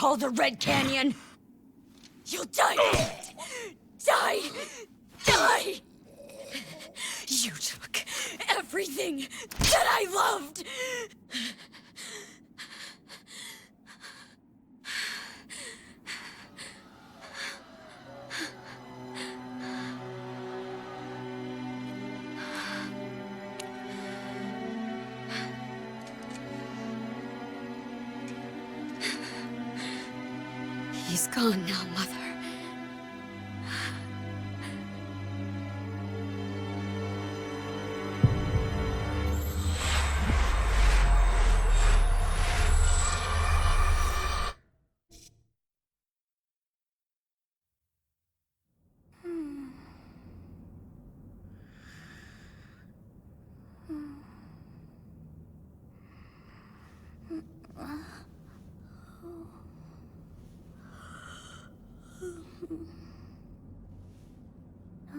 call the Red Canyon. You'll die. Die. Die. You took everything that I loved. He's gone now, Mother.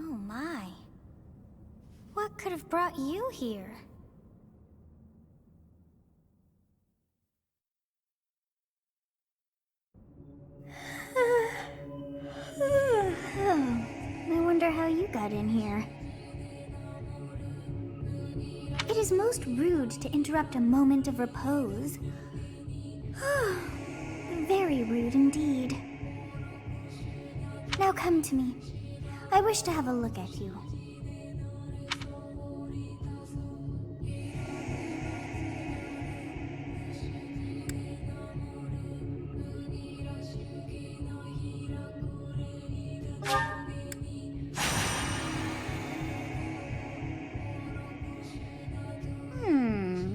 Oh my. What could have brought you here? I wonder how you got in here. It is most rude to interrupt a moment of repose. Very rude indeed. Now come to me. I wish to have a look at you.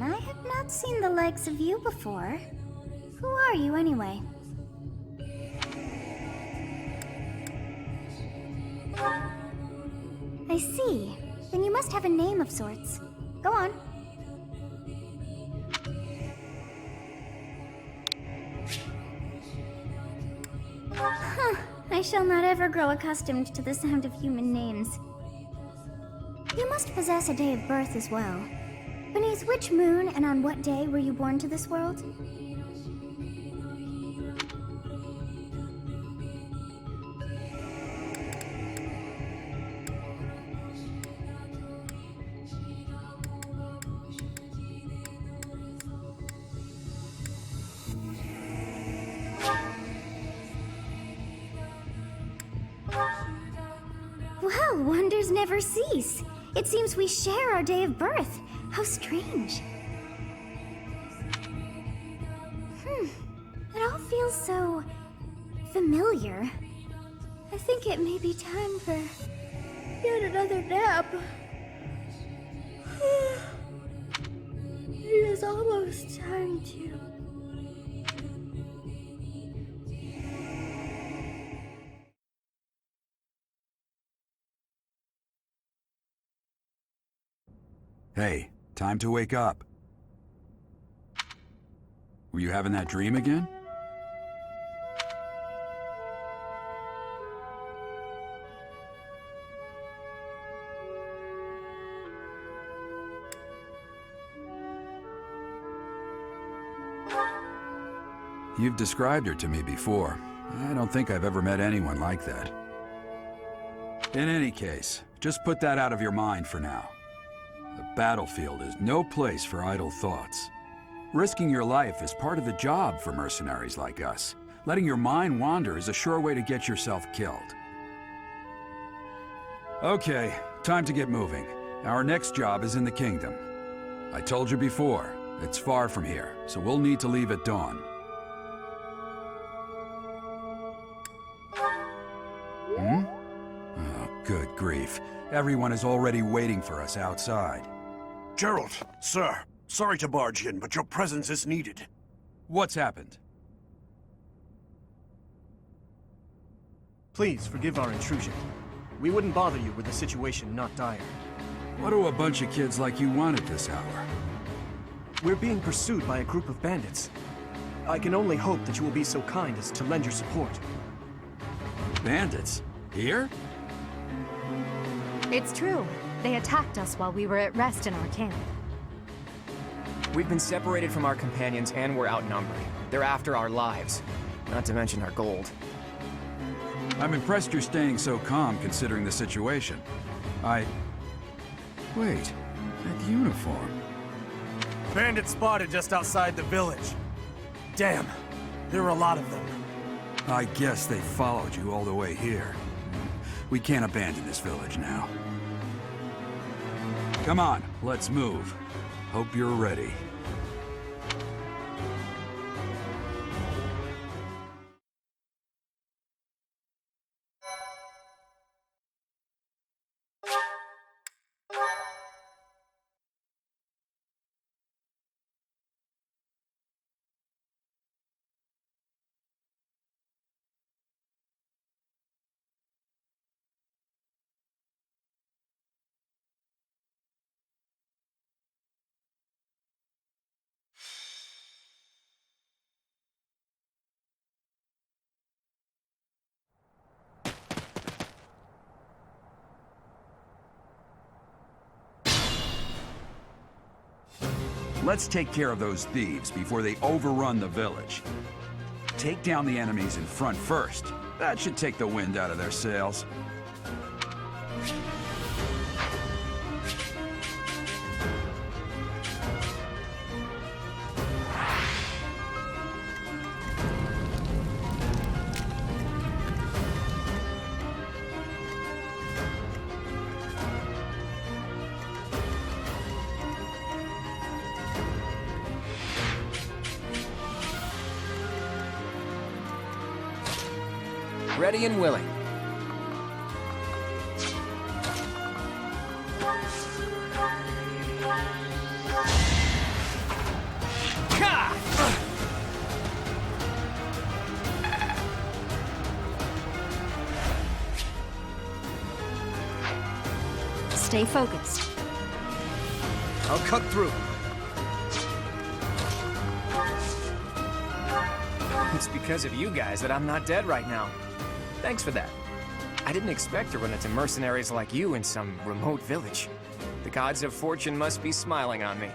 I have not seen the likes of you before. Who are you anyway? I see. Then you must have a name of sorts. Go on. Huh. I shall not ever grow accustomed to the sound of human names. You must possess a day of birth as well. Beneath which moon and on what day were you born to this world? Well, wonders never cease. It seems we share our day of birth. How strange. It all feels so familiar. I think it may be time for yet another nap. It is almost time to... Hey, time to wake up. Were you having that dream again? You've described her to me before. I don't think I've ever met anyone like that. In any case, just put that out of your mind for now. The battlefield is no place for idle thoughts. Risking your life is part of the job for mercenaries like us. Letting your mind wander is a sure way to get yourself killed. Okay, time to get moving. Our next job is in the kingdom. I told you before, it's far from here, so we'll need to leave at dawn. Oh, good grief. Everyone is already waiting for us outside. Gerald, sir, sorry to barge in, but your presence is needed. What's happened? Please forgive our intrusion. We wouldn't bother you were the situation not dire. What do a bunch of kids like you want at this hour? We're being pursued by a group of bandits. I can only hope that you will be so kind as to lend your support. Bandits? Here? It's true. They attacked us while we were at rest in our camp. We've been separated from our companions and we're outnumbered. They're after our lives. not to mention our gold. I'm impressed you're staying so calm considering the situation. Wait, that uniform. Bandits spotted just outside the village. Damn, there were a lot of them. I guess they followed you all the way here. We can't abandon this village now. Come on, let's move. Hope you're ready. Let's take care of those thieves before they overrun the village. Take down the enemies in front first. That should take the wind out of their sails. Ready and willing. Stay focused. I'll cut through. It's because of you guys that I'm not dead right now. Thanks for that. I didn't expect to run into mercenaries like you in some remote village. The gods of fortune must be smiling on me.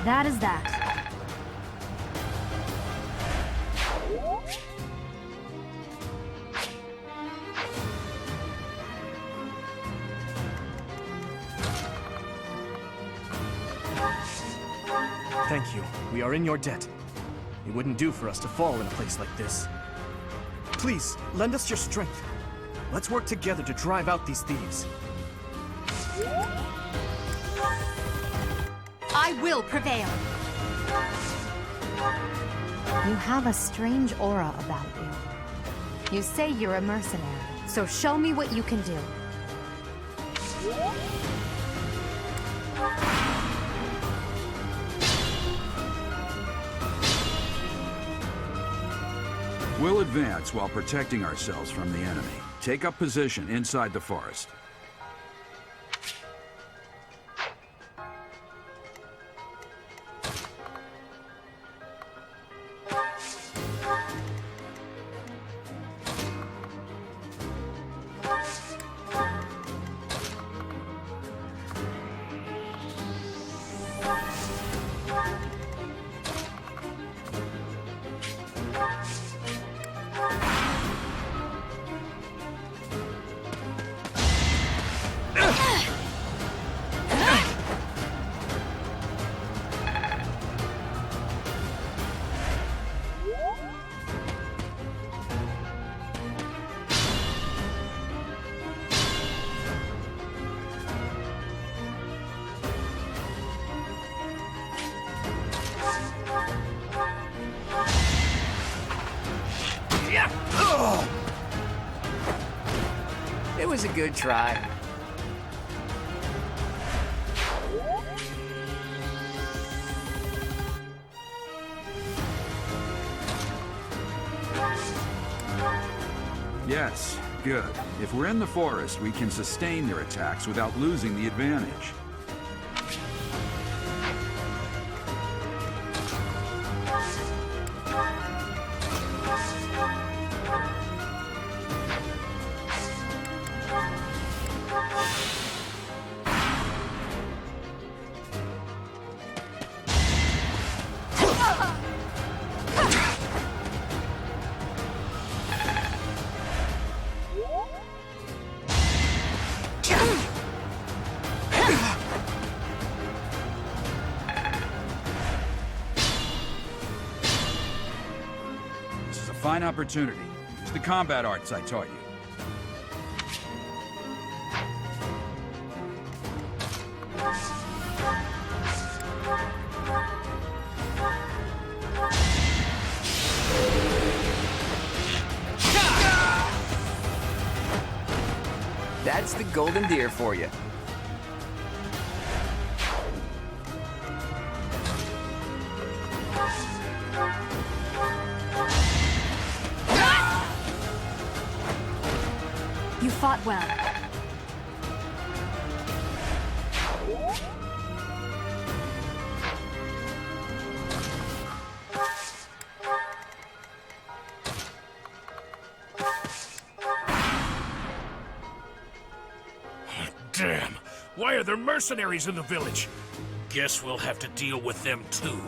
That is that. Thank you. We are in your debt. It wouldn't do for us to fall in a place like this. Please, lend us your strength. Let's work together to drive out these thieves. I will prevail. You have a strange aura about you. You say you're a mercenary, so show me what you can do. We'll advance while protecting ourselves from the enemy. Take up position inside the forest. It was a good try. Yes, good. If we're in the forest, we can sustain their attacks without losing the advantage. This is a fine opportunity. Use the combat arts I taught you. That's the golden deer for you. You fought well. Damn! Why are there mercenaries in the village? Guess we'll have to deal with them too.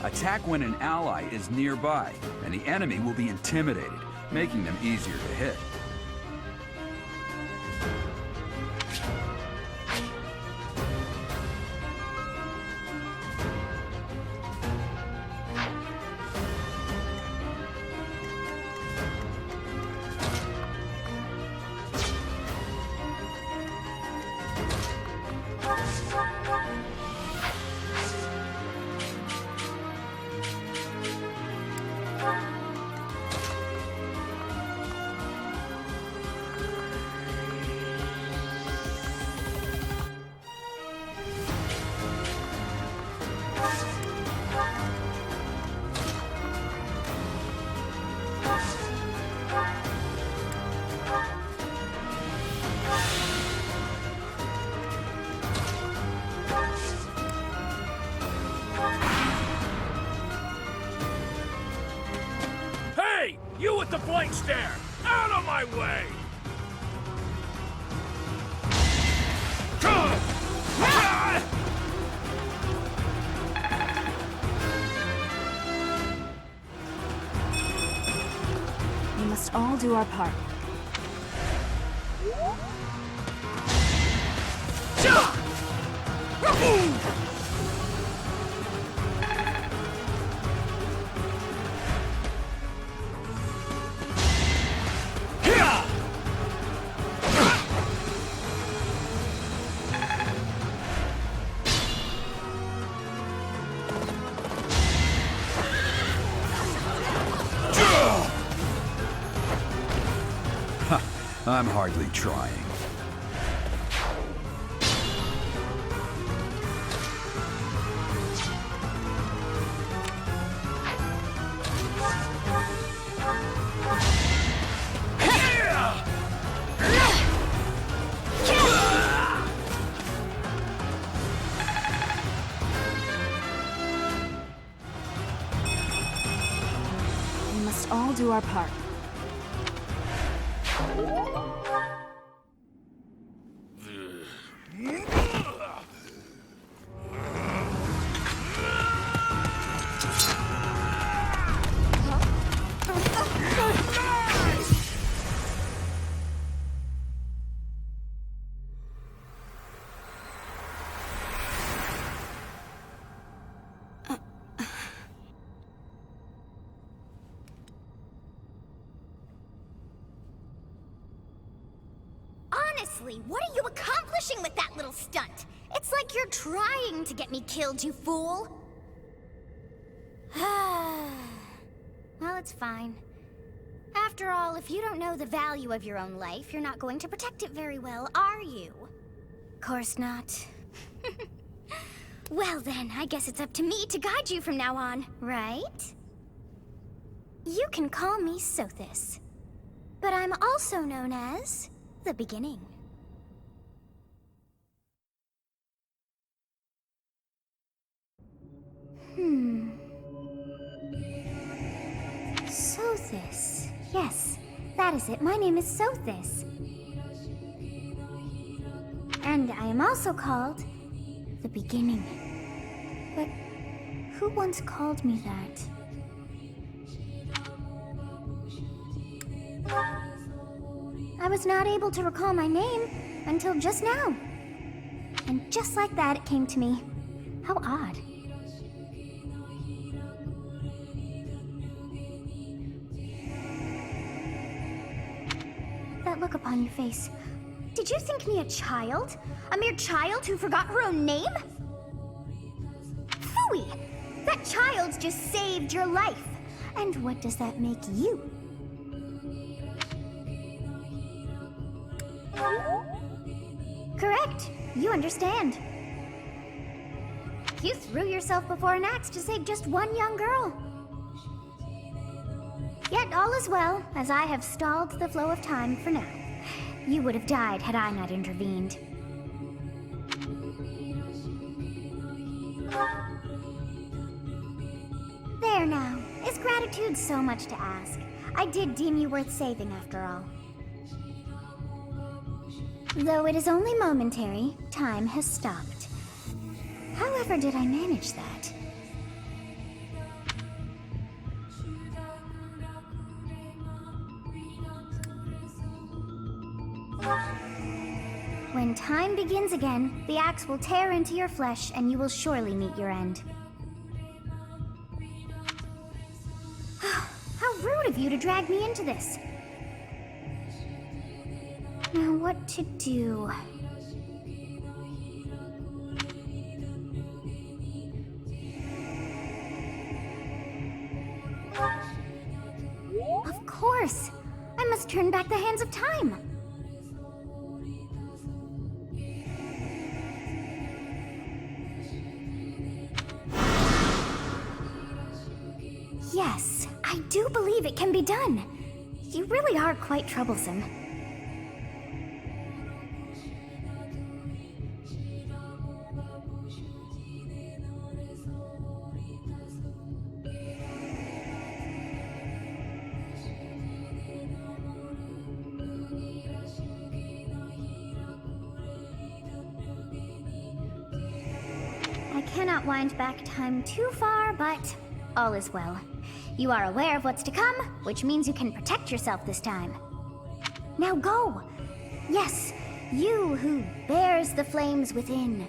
Attack when an ally is nearby, and the enemy will be intimidated, making them easier to hit. Hey! You with the blank stare! Out of my way! We must all do our part. I'm hardly trying. We must all do our part. Honestly, what are you accomplishing with that little stunt? It's like you're trying to get me killed, you fool! Well, it's fine. After all, if you don't know the value of your own life, you're not going to protect it very well, are you? Course not. Well then, I guess it's up to me to guide you from now on, right? You can call me Sothis, but I'm also known as the Beginning. Sothis. Yes, that is it. My name is Sothis. And I am also called The beginning. But who once called me that? I was not able to recall my name until just now. And just like that, it came to me. How odd. That look upon your face. Did you think me a child? A mere child who forgot her own name? Phooey! That child just saved your life. And what does that make you? Correct. You understand. You threw yourself before an axe to save just one young girl. Yet all is well, as I have stalled the flow of time for now. You would have died had I not intervened. There now. Is gratitude so much to ask? I did deem you worth saving after all. Though it is only momentary, time has stopped. However did I manage that? When time begins again, the axe will tear into your flesh and you will surely meet your end. How rude of you to drag me into this. Now what to do? Of course! I must turn back the hands of time! Yes, I do believe it can be done. You really are quite troublesome. I cannot wind back time too far, but all is well. You are aware of what's to come, which means you can protect yourself this time. Now go! Yes, you who bears the flames within.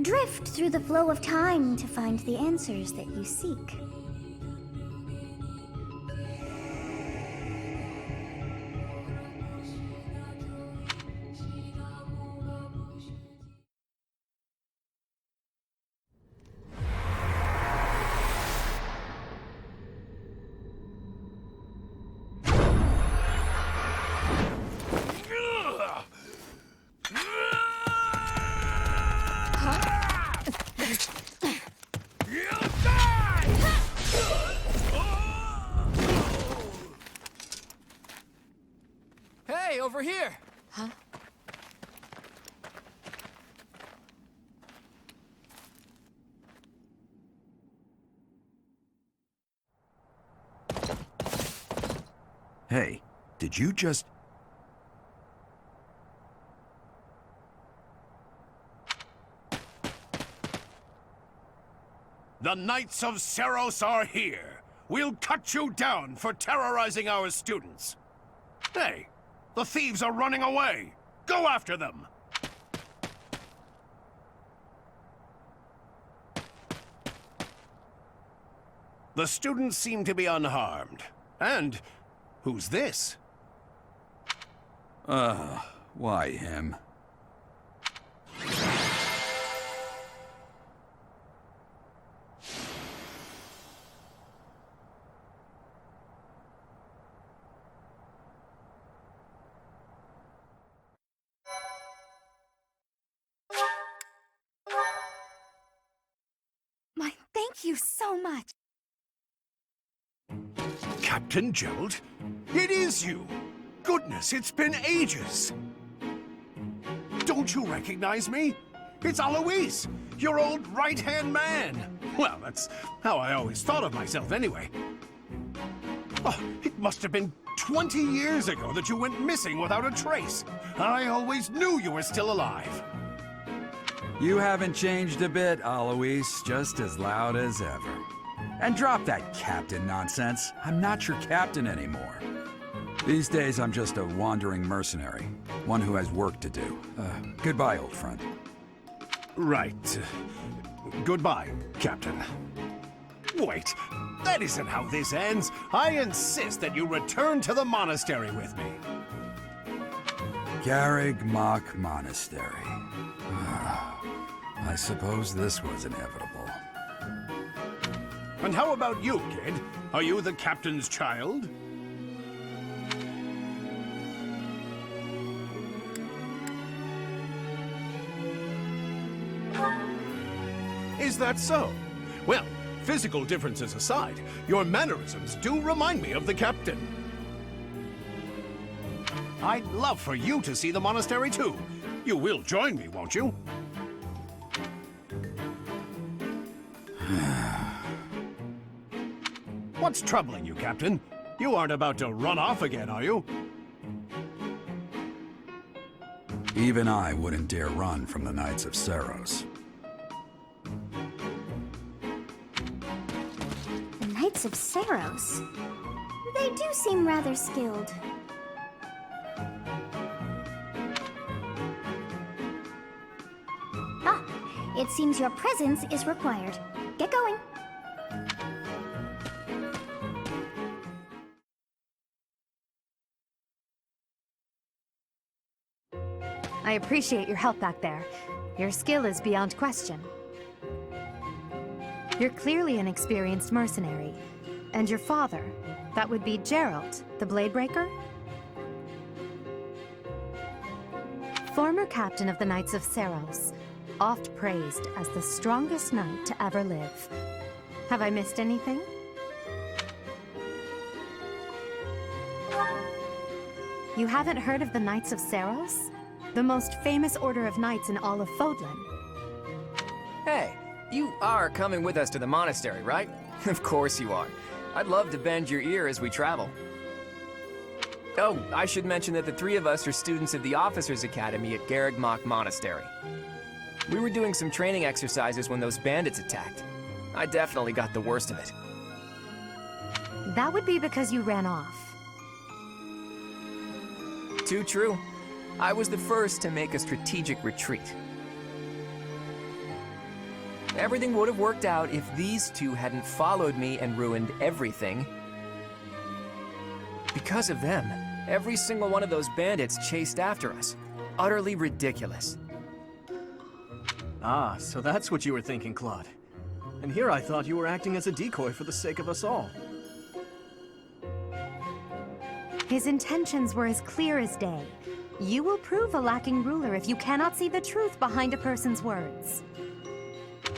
Drift through the flow of time to find the answers that you seek. Hey, over here! Huh? Hey, did you just... The Knights of Cerf are here. We'll cut you down for terrorizing our students. Hey, the thieves are running away. Go after them. The students seem to be unharmed. And who's this? Why him? My thank you so much. Captain Gerald? It is you! Goodness, it's been ages! Don't you recognize me? It's Alois, your old right-hand man! Well, that's how I always thought of myself anyway. Oh, it must have been 20 years ago that you went missing without a trace. I always knew you were still alive. You haven't changed a bit, Alois, just as loud as ever. And drop that captain nonsense. I'm not your captain anymore. These days, I'm just a wandering mercenary. One who has work to do. Goodbye, old friend. Right. Goodbye, Captain. Wait, that isn't how this ends. I insist that you return to the monastery with me. Garreg Mach Monastery. I suppose this was inevitable. And how about you, kid? Are you the captain's child? Is that so? Well, physical differences aside, your mannerisms do remind me of the captain. I'd love for you to see the monastery too. You will join me, won't you? What's troubling you, Captain? You aren't about to run off again, are you? Even I wouldn't dare run from the Knights of Cerf. The Knights of Cerf? They do seem rather skilled. Ah, it seems your presence is required. Get going. I appreciate your help back there. Your skill is beyond question. You're clearly an experienced mercenary. And your father, that would be Gerald, the Bladebreaker? Former captain of the Knights of Cerf, oft praised as the strongest knight to ever live. Have I missed anything? You haven't heard of the Knights of Cerf? The most famous order of knights in all of Fodlan. Hey, you are coming with us to the monastery, right? Of course you are. I'd love to bend your ear as we travel. Oh, I should mention that the three of us are students of the Officers' Academy at Garreg Mach Monastery. We were doing some training exercises when those bandits attacked. I definitely got the worst of it. That would be because you ran off. Too true. I was the first to make a strategic retreat. Everything would have worked out if these two hadn't followed me and ruined everything. Because of them, every single one of those bandits chased after us. Utterly ridiculous. Ah, so that's what you were thinking, Claude. And here I thought you were acting as a decoy for the sake of us all. His intentions were as clear as day. You will prove a lacking ruler if you cannot see the truth behind a person's words.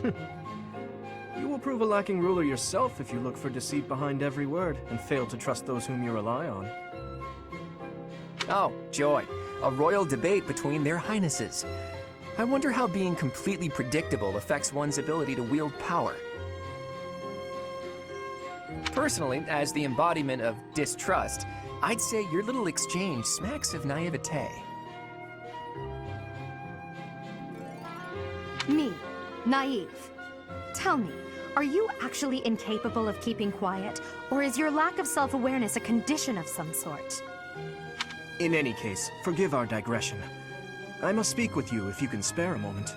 You will prove a lacking ruler yourself if you look for deceit behind every word and fail to trust those whom you rely on. Oh, joy. A royal debate between their highnesses. I wonder how being completely predictable affects one's ability to wield power. Personally, as the embodiment of distrust, I'd say your little exchange smacks of naivete. Me, naive. Tell me, are you actually incapable of keeping quiet, or is your lack of self-awareness a condition of some sort? In any case, forgive our digression. I must speak with you if you can spare a moment.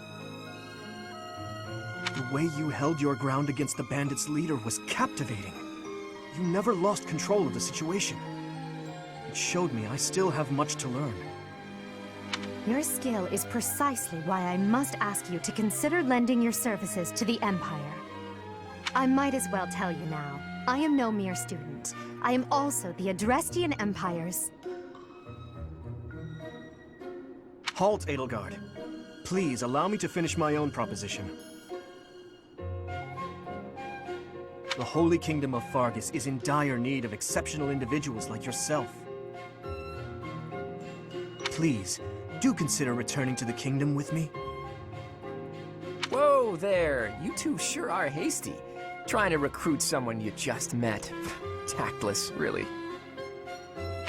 The way you held your ground against the bandits' leader was captivating. You never lost control of the situation. It showed me I still have much to learn. Your skill is precisely why I must ask you to consider lending your services to the Empire. I might as well tell you now, I am no mere student. I am also the Adrestian Empire's... Halt, Edelgard. Please allow me to finish my own proposition. The Holy Kingdom of Fargus is in dire need of exceptional individuals like yourself. Please, do consider returning to the kingdom with me. Whoa there, you two sure are hasty. Trying to recruit someone you just met. Tactless, really.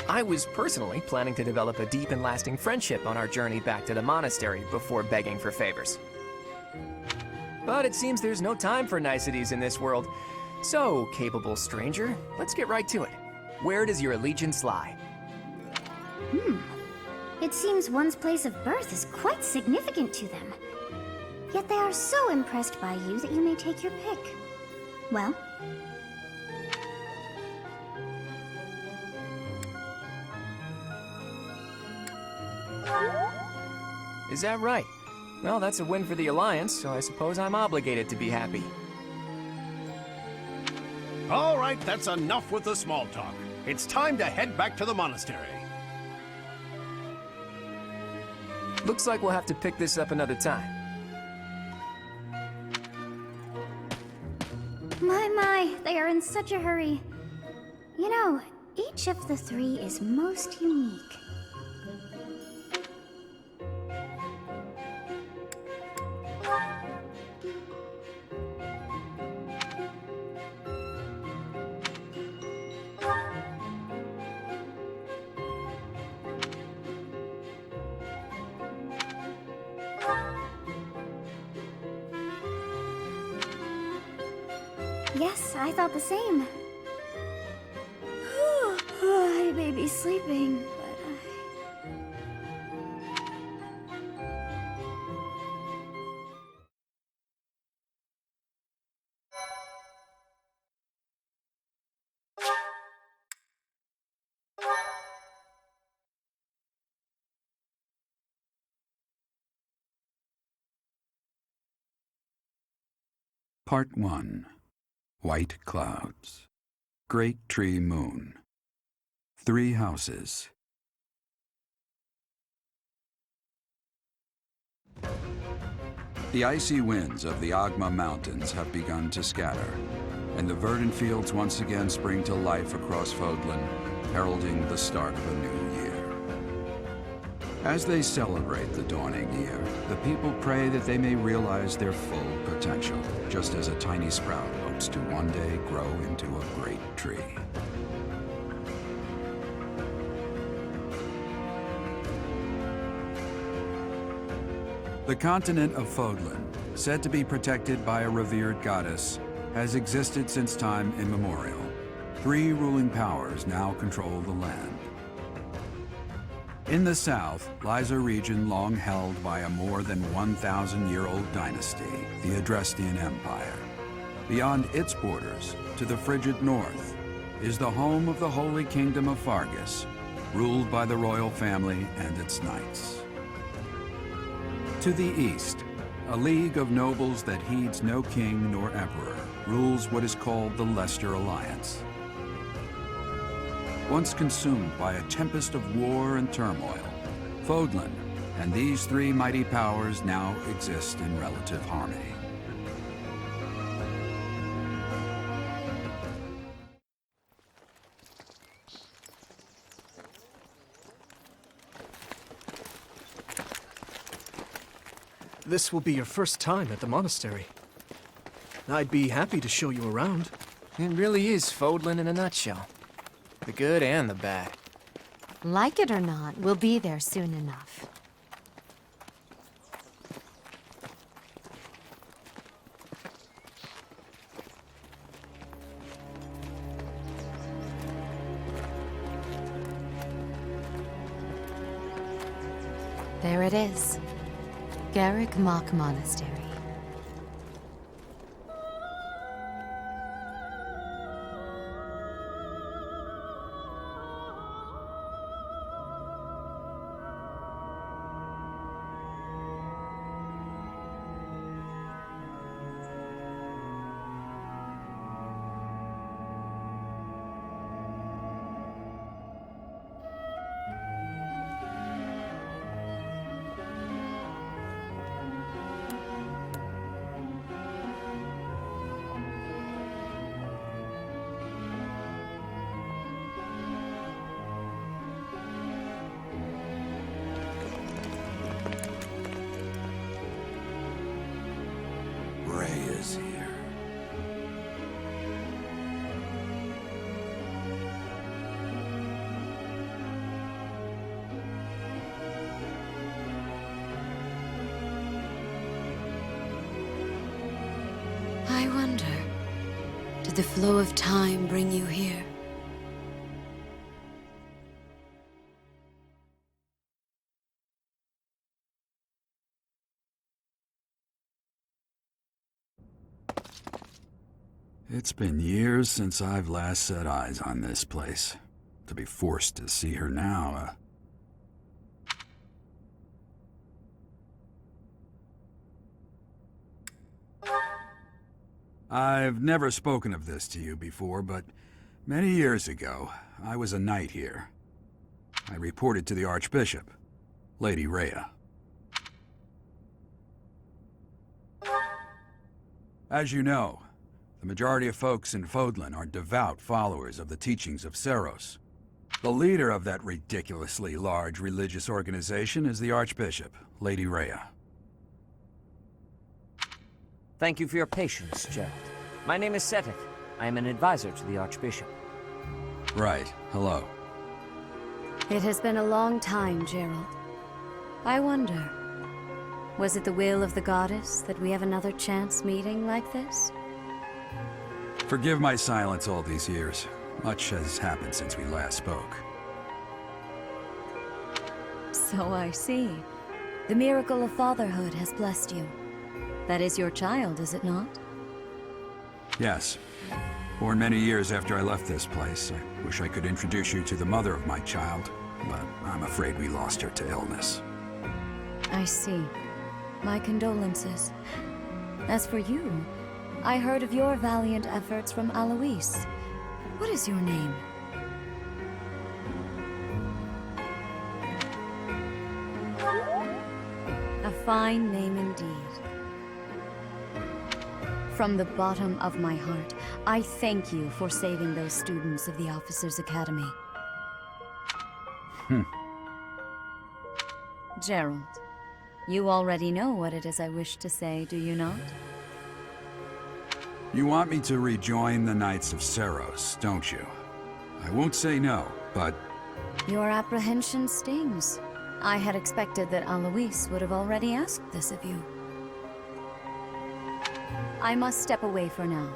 I was personally planning to develop a deep and lasting friendship on our journey back to the monastery before begging for favors. But it seems there's no time for niceties in this world. So, capable stranger, let's get right to it. Where does your allegiance lie? It seems one's place of birth is quite significant to them. Yet they are so impressed by you that you may take your pick. Well? Is that right? Well, that's a win for the Alliance, so I suppose I'm obligated to be happy. All right, that's enough with the small talk. It's time to head back to the monastery. Looks like we'll have to pick this up another time. My, they are in such a hurry. You know, each of the three is most unique. Yes, I thought the same. I may be sleeping, but Part 1. White Clouds. Great Tree Moon. 3 houses. The icy winds of the Agma Mountains have begun to scatter, and the verdant fields once again spring to life across Fodlan, heralding the start of a new year. As they celebrate the dawning year, the people pray that they may realize their full potential, just as a tiny sprout hopes to one day grow into a great tree. The continent of Fodlan, said to be protected by a revered goddess, has existed since time immemorial. 3 ruling powers now control the land. In the south lies a region long held by a more than 1,000-year-old dynasty, the Adrestian Empire. Beyond its borders, to the frigid north, is the home of the Holy Kingdom of Fargus, ruled by the royal family and its knights. To the east, a league of nobles that heeds no king nor emperor rules what is called the Leicester Alliance. Once consumed by a tempest of war and turmoil, Fodlan and these 3 mighty powers now exist in relative harmony. This will be your first time at the monastery. I'd be happy to show you around. It really is Fodlan in a nutshell. The good and the bad. Like it or not, we'll be there soon enough. There it is. Garrick Mock Monastery. Ray is here. Did the flow of time bring you here? It's been years since I've last set eyes on this place. To be forced to see her now, I've never spoken of this to you before, but many years ago, I was a knight here. I reported to the Archbishop, Lady Rhea. As you know, the majority of folks in Fodlan are devout followers of the teachings of Cerf. The leader of that ridiculously large religious organization is the Archbishop, Lady Rhea. Thank you for your patience, Gerald. My name is Cerf. I am an advisor to the Archbishop. Right. Hello. It has been a long time, Gerald. I wonder, was it the will of the goddess that we have another chance meeting like this? Forgive my silence all these years. Much has happened since we last spoke. So I see. The miracle of fatherhood has blessed you. That is your child, is it not? Yes. Born many years after I left this place. I wish I could introduce you to the mother of my child, but I'm afraid we lost her to illness. I see. My condolences. As for you, I heard of your valiant efforts from Alois. What is your name? A fine name indeed. From the bottom of my heart, I thank you for saving those students of the Officers' Academy. Gerald, you already know what it is I wish to say, do you not? You want me to rejoin the Knights of Cerf, don't you? I won't say no, but... Your apprehension stings. I had expected that Alois would have already asked this of you. I must step away for now,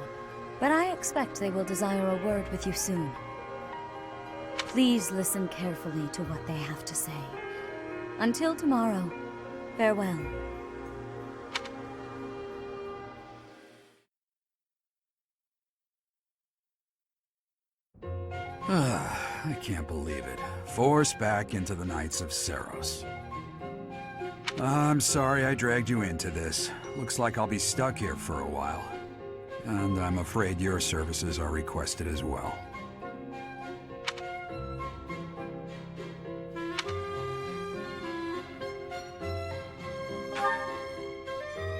but I expect they will desire a word with you soon. Please listen carefully to what they have to say. Until tomorrow, farewell. I can't believe it. Forced back into the Knights of Cerf. I'm sorry I dragged you into this. Looks like I'll be stuck here for a while. And I'm afraid your services are requested as well.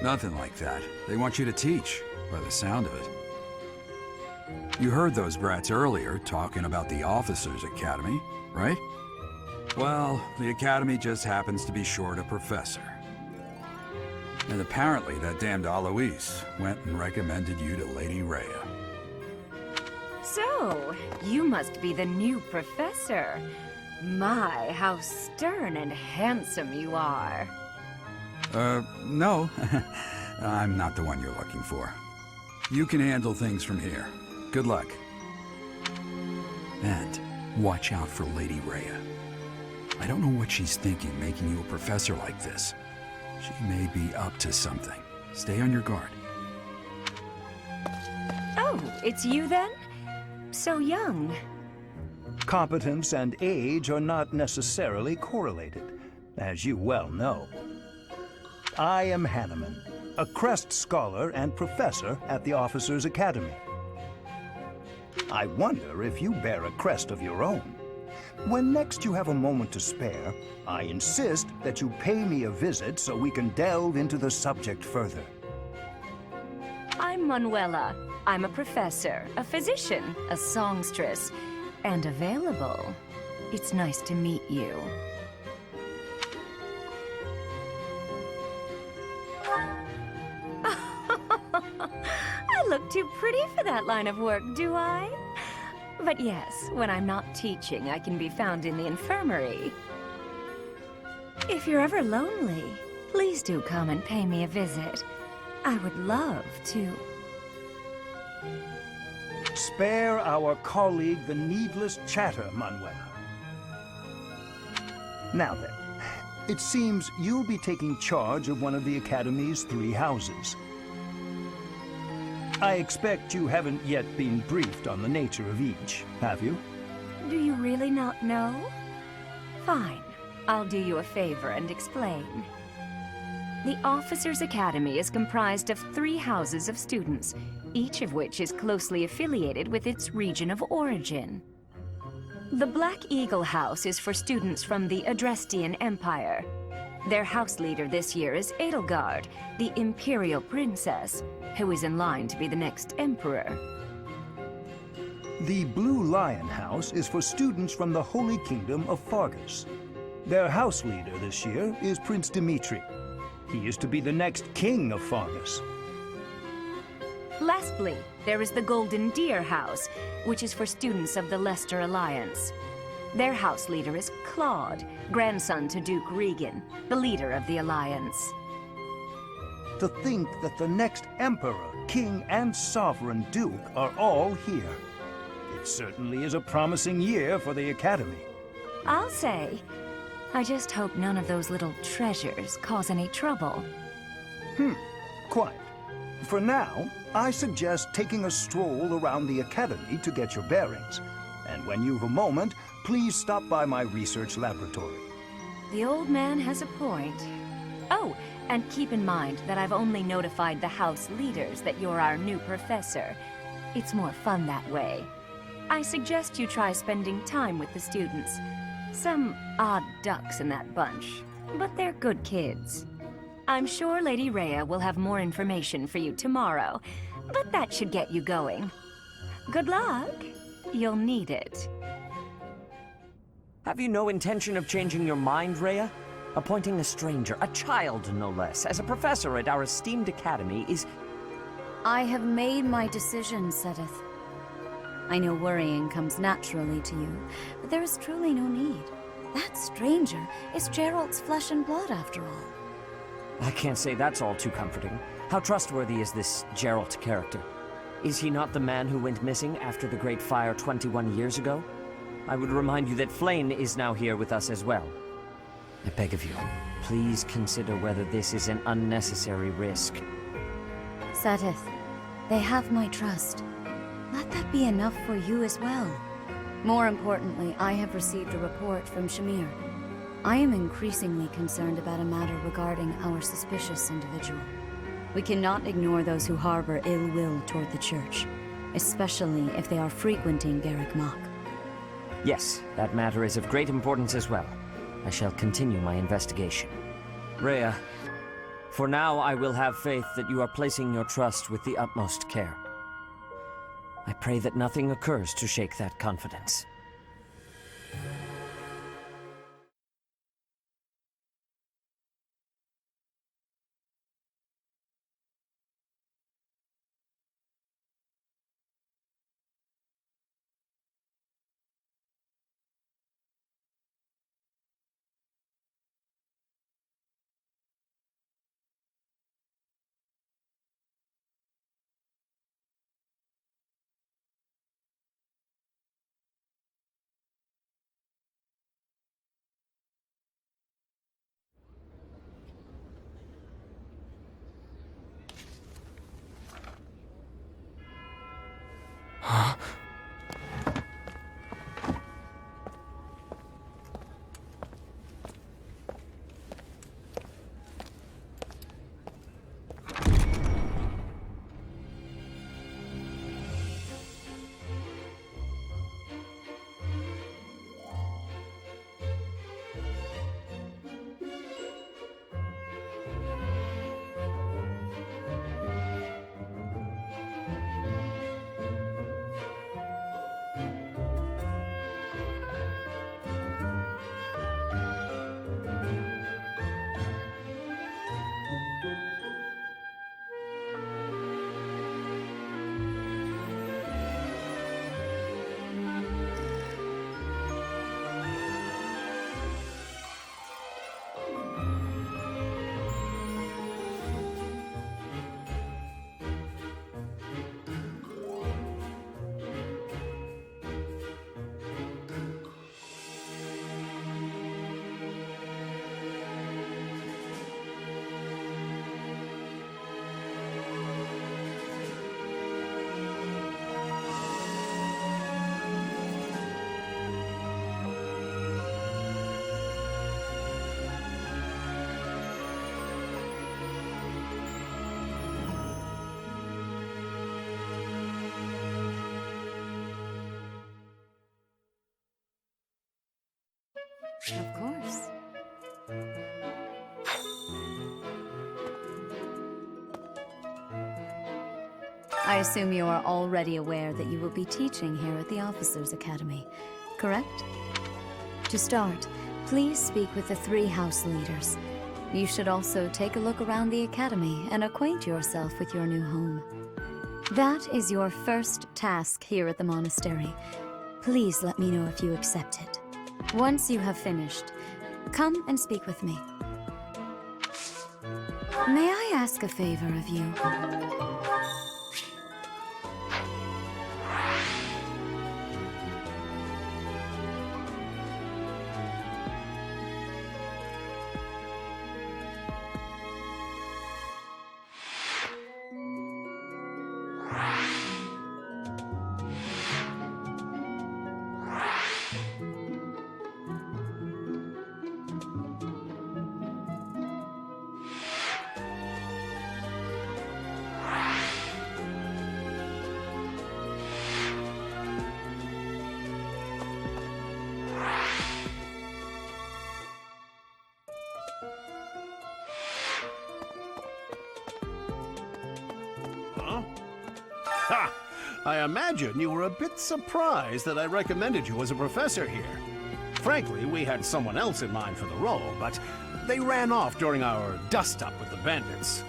Nothing like that. They want you to teach, by the sound of it. You heard those brats earlier talking about the Officers' Academy, right? Well, the Academy just happens to be short a professor. And apparently that damned Alois went and recommended you to Lady Rhea. So, you must be the new professor. My, how stern and handsome you are. No. I'm not the one you're looking for. You can handle things from here. Good luck. And watch out for Lady Rhea. I don't know what she's thinking making you a professor like this. She may be up to something. Stay on your guard. Oh, it's you then? So young. Competence and age are not necessarily correlated, as you well know. I am Hanneman, a Crest Scholar and Professor at the Officers' Academy. I wonder if you bear a crest of your own. When next you have a moment to spare, I insist that you pay me a visit so we can delve into the subject further. I'm Manuela. I'm a professor, a physician, a songstress, and available. It's nice to meet you. I look too pretty for that line of work, do I? But yes, when I'm not teaching, I can be found in the infirmary. If you're ever lonely, please do come and pay me a visit. I would love to. Spare our colleague the needless chatter, Manuela. Now then, it seems you'll be taking charge of one of the Academy's 3 houses. I expect you haven't yet been briefed on the nature of each, have you? Do you really not know? Fine. I'll do you a favor and explain. The Officers' Academy is comprised of 3 houses of students, each of which is closely affiliated with its region of origin. The Black Eagle House is for students from the Adrestian Empire. Their house leader this year is Edelgard, the Imperial Princess, who is in line to be the next Emperor. The Blue Lion House is for students from the Holy Kingdom of Fargus. Their house leader this year is Prince Dimitri. He is to be the next king of Fargus. Lastly, there is the Golden Deer House, which is for students of the Leicester Alliance. Their house leader is Claude, grandson to Duke Regan, the leader of the Alliance. To think that the next Emperor, King, and Sovereign Duke are all here. It certainly is a promising year for the Academy. I'll say. I just hope none of those little treasures cause any trouble. Quite. For now, I suggest taking a stroll around the Academy to get your bearings. And when you've a moment, please stop by my research laboratory. The old man has a point. Oh, and keep in mind that I've only notified the house leaders that you're our new professor. It's more fun that way. I suggest you try spending time with the students. Some odd ducks in that bunch, but they're good kids. I'm sure Lady Rhea will have more information for you tomorrow, but that should get you going. Good luck. You'll need it. Have you no intention of changing your mind, Rhea? Appointing a stranger, a child no less, as a professor at our esteemed academy is... I have made my decision, Sedith. I know worrying comes naturally to you, but there is truly no need. That stranger is Geralt's flesh and blood, after all. I can't say that's all too comforting. How trustworthy is this Geralt character? Is he not the man who went missing after the Great Fire 21 years ago? I would remind you that Flayn is now here with us as well. I beg of you, please consider whether this is an unnecessary risk. Sedith, they have my trust. Let that be enough for you as well. More importantly, I have received a report from Shamir. I am increasingly concerned about a matter regarding our suspicious individual. We cannot ignore those who harbor ill will toward the Church, especially if they are frequenting Garrick Mach. Yes, that matter is of great importance as well. I shall continue my investigation. Rhea, for now I will have faith that you are placing your trust with the utmost care. I pray that nothing occurs to shake that confidence. Of course. I assume you are already aware that you will be teaching here at the Officers' Academy, correct? To start, please speak with the 3 house leaders. You should also take a look around the Academy and acquaint yourself with your new home. That is your first task here at the monastery. Please let me know if you accept it. Once you have finished, come and speak with me. May I ask a favor of you? Ha! I imagine you were a bit surprised that I recommended you as a professor here. Frankly, we had someone else in mind for the role, but they ran off during our dust-up with the bandits.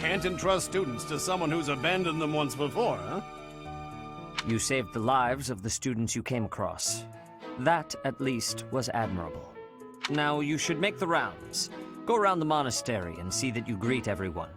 Can't entrust students to someone who's abandoned them once before, huh? You saved the lives of the students you came across. That, at least, was admirable. Now you should make the rounds. Go around the monastery and see that you greet everyone.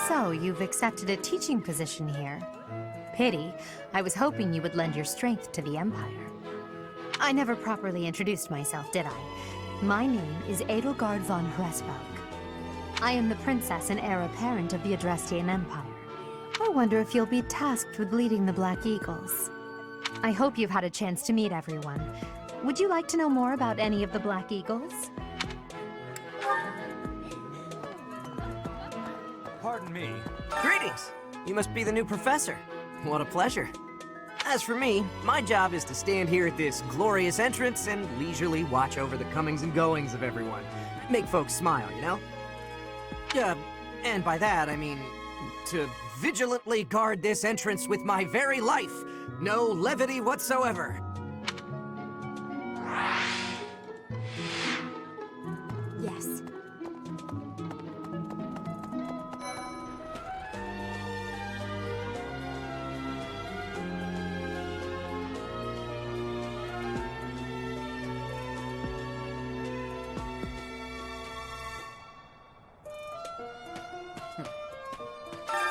So, you've accepted a teaching position here. Pity. I was hoping you would lend your strength to the Empire. I never properly introduced myself, did I? My name is Edelgard von Hresburg. I am the princess and heir apparent of the Adrestian Empire. I wonder if you'll be tasked with leading the Black Eagles. I hope you've had a chance to meet everyone. Would you like to know more about any of the Black Eagles? Pardon me. Greetings! You must be the new professor. What a pleasure. As for me, my job is to stand here at this glorious entrance and leisurely watch over the comings and goings of everyone. Make folks smile, you know? And by that, I mean to vigilantly guard this entrance with my very life. No levity whatsoever. Yes.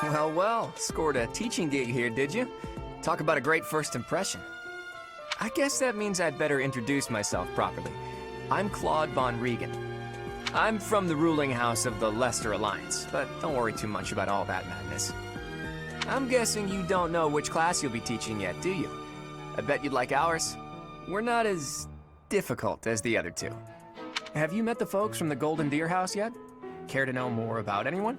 Well, well, scored a teaching gig here, did you? Talk about a great first impression. I guess that means I'd better introduce myself properly. I'm Claude von Regan. I'm from the ruling house of the Leicester Alliance, but don't worry too much about all that madness. I'm guessing you don't know which class you'll be teaching yet, do you? I bet you'd like ours. We're not as difficult as the other two. Have you met the folks from the Golden Deer House yet? Care to know more about anyone?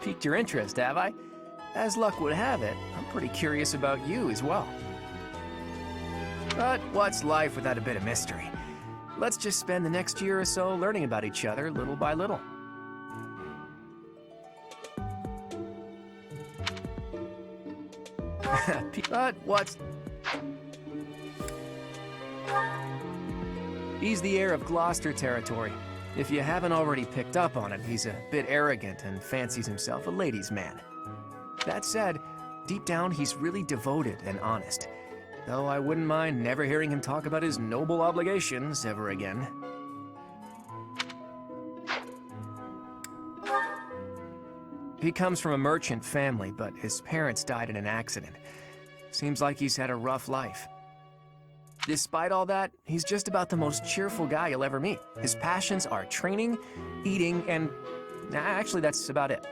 Piqued your interest, have I? As luck would have it, I'm pretty curious about you as well. But what's life without a bit of mystery? Let's just spend the next year or so learning about each other little by little. But what's... He's the heir of Gloucester territory. If you haven't already picked up on it, he's a bit arrogant and fancies himself a ladies' man. That said, deep down, he's really devoted and honest. Though I wouldn't mind never hearing him talk about his noble obligations ever again. He comes from a merchant family, but his parents died in an accident. Seems like he's had a rough life. Despite all that, he's just about the most cheerful guy you'll ever meet. His passions are training, eating, and... actually, that's about it.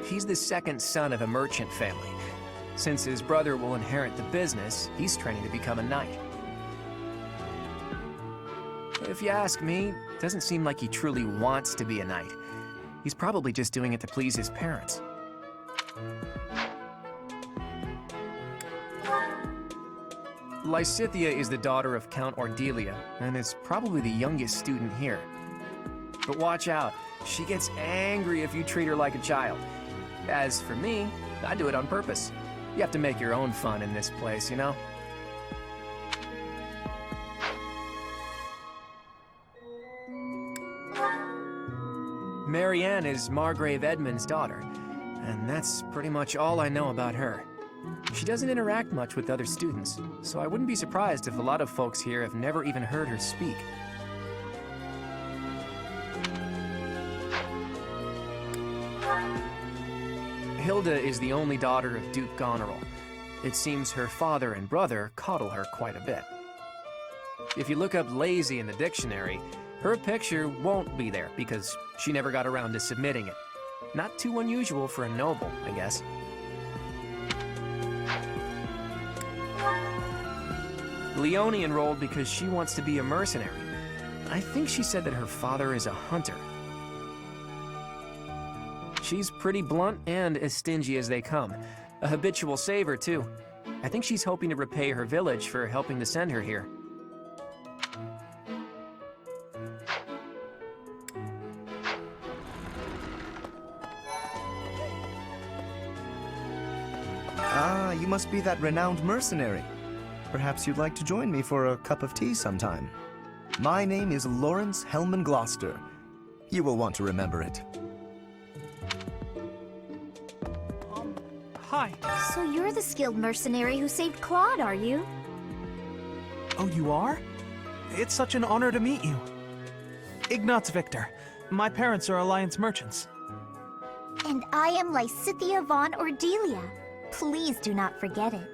He's the second son of a merchant family. Since his brother will inherit the business, he's training to become a knight. If you ask me, it doesn't seem like he truly wants to be a knight. He's probably just doing it to please his parents. Lysithea is the daughter of Count Ordelia, and is probably the youngest student here. But watch out, she gets angry if you treat her like a child. As for me, I do it on purpose. You have to make your own fun in this place, you know? Marianne is Margrave Edmund's daughter, and that's pretty much all I know about her. She doesn't interact much with other students, so I wouldn't be surprised if a lot of folks here have never even heard her speak. Hilda is the only daughter of Duke Goneril. It seems her father and brother coddle her quite a bit. If you look up lazy in the dictionary, her picture won't be there because she never got around to submitting it. Not too unusual for a noble, I guess. Leonie enrolled because she wants to be a mercenary. I think she said that her father is a hunter. She's pretty blunt and as stingy as they come. A habitual saver, too. I think she's hoping to repay her village for helping to send her here. Ah, you must be that renowned mercenary. Perhaps you'd like to join me for a cup of tea sometime. My name is Lawrence Hellman Gloucester. You will want to remember it. Hi. So you're the skilled mercenary who saved Claude, are you? Oh, you are? It's such an honor to meet you. Ignatz Victor. My parents are Alliance merchants. And I am Lysithea von Ordelia. Please do not forget it.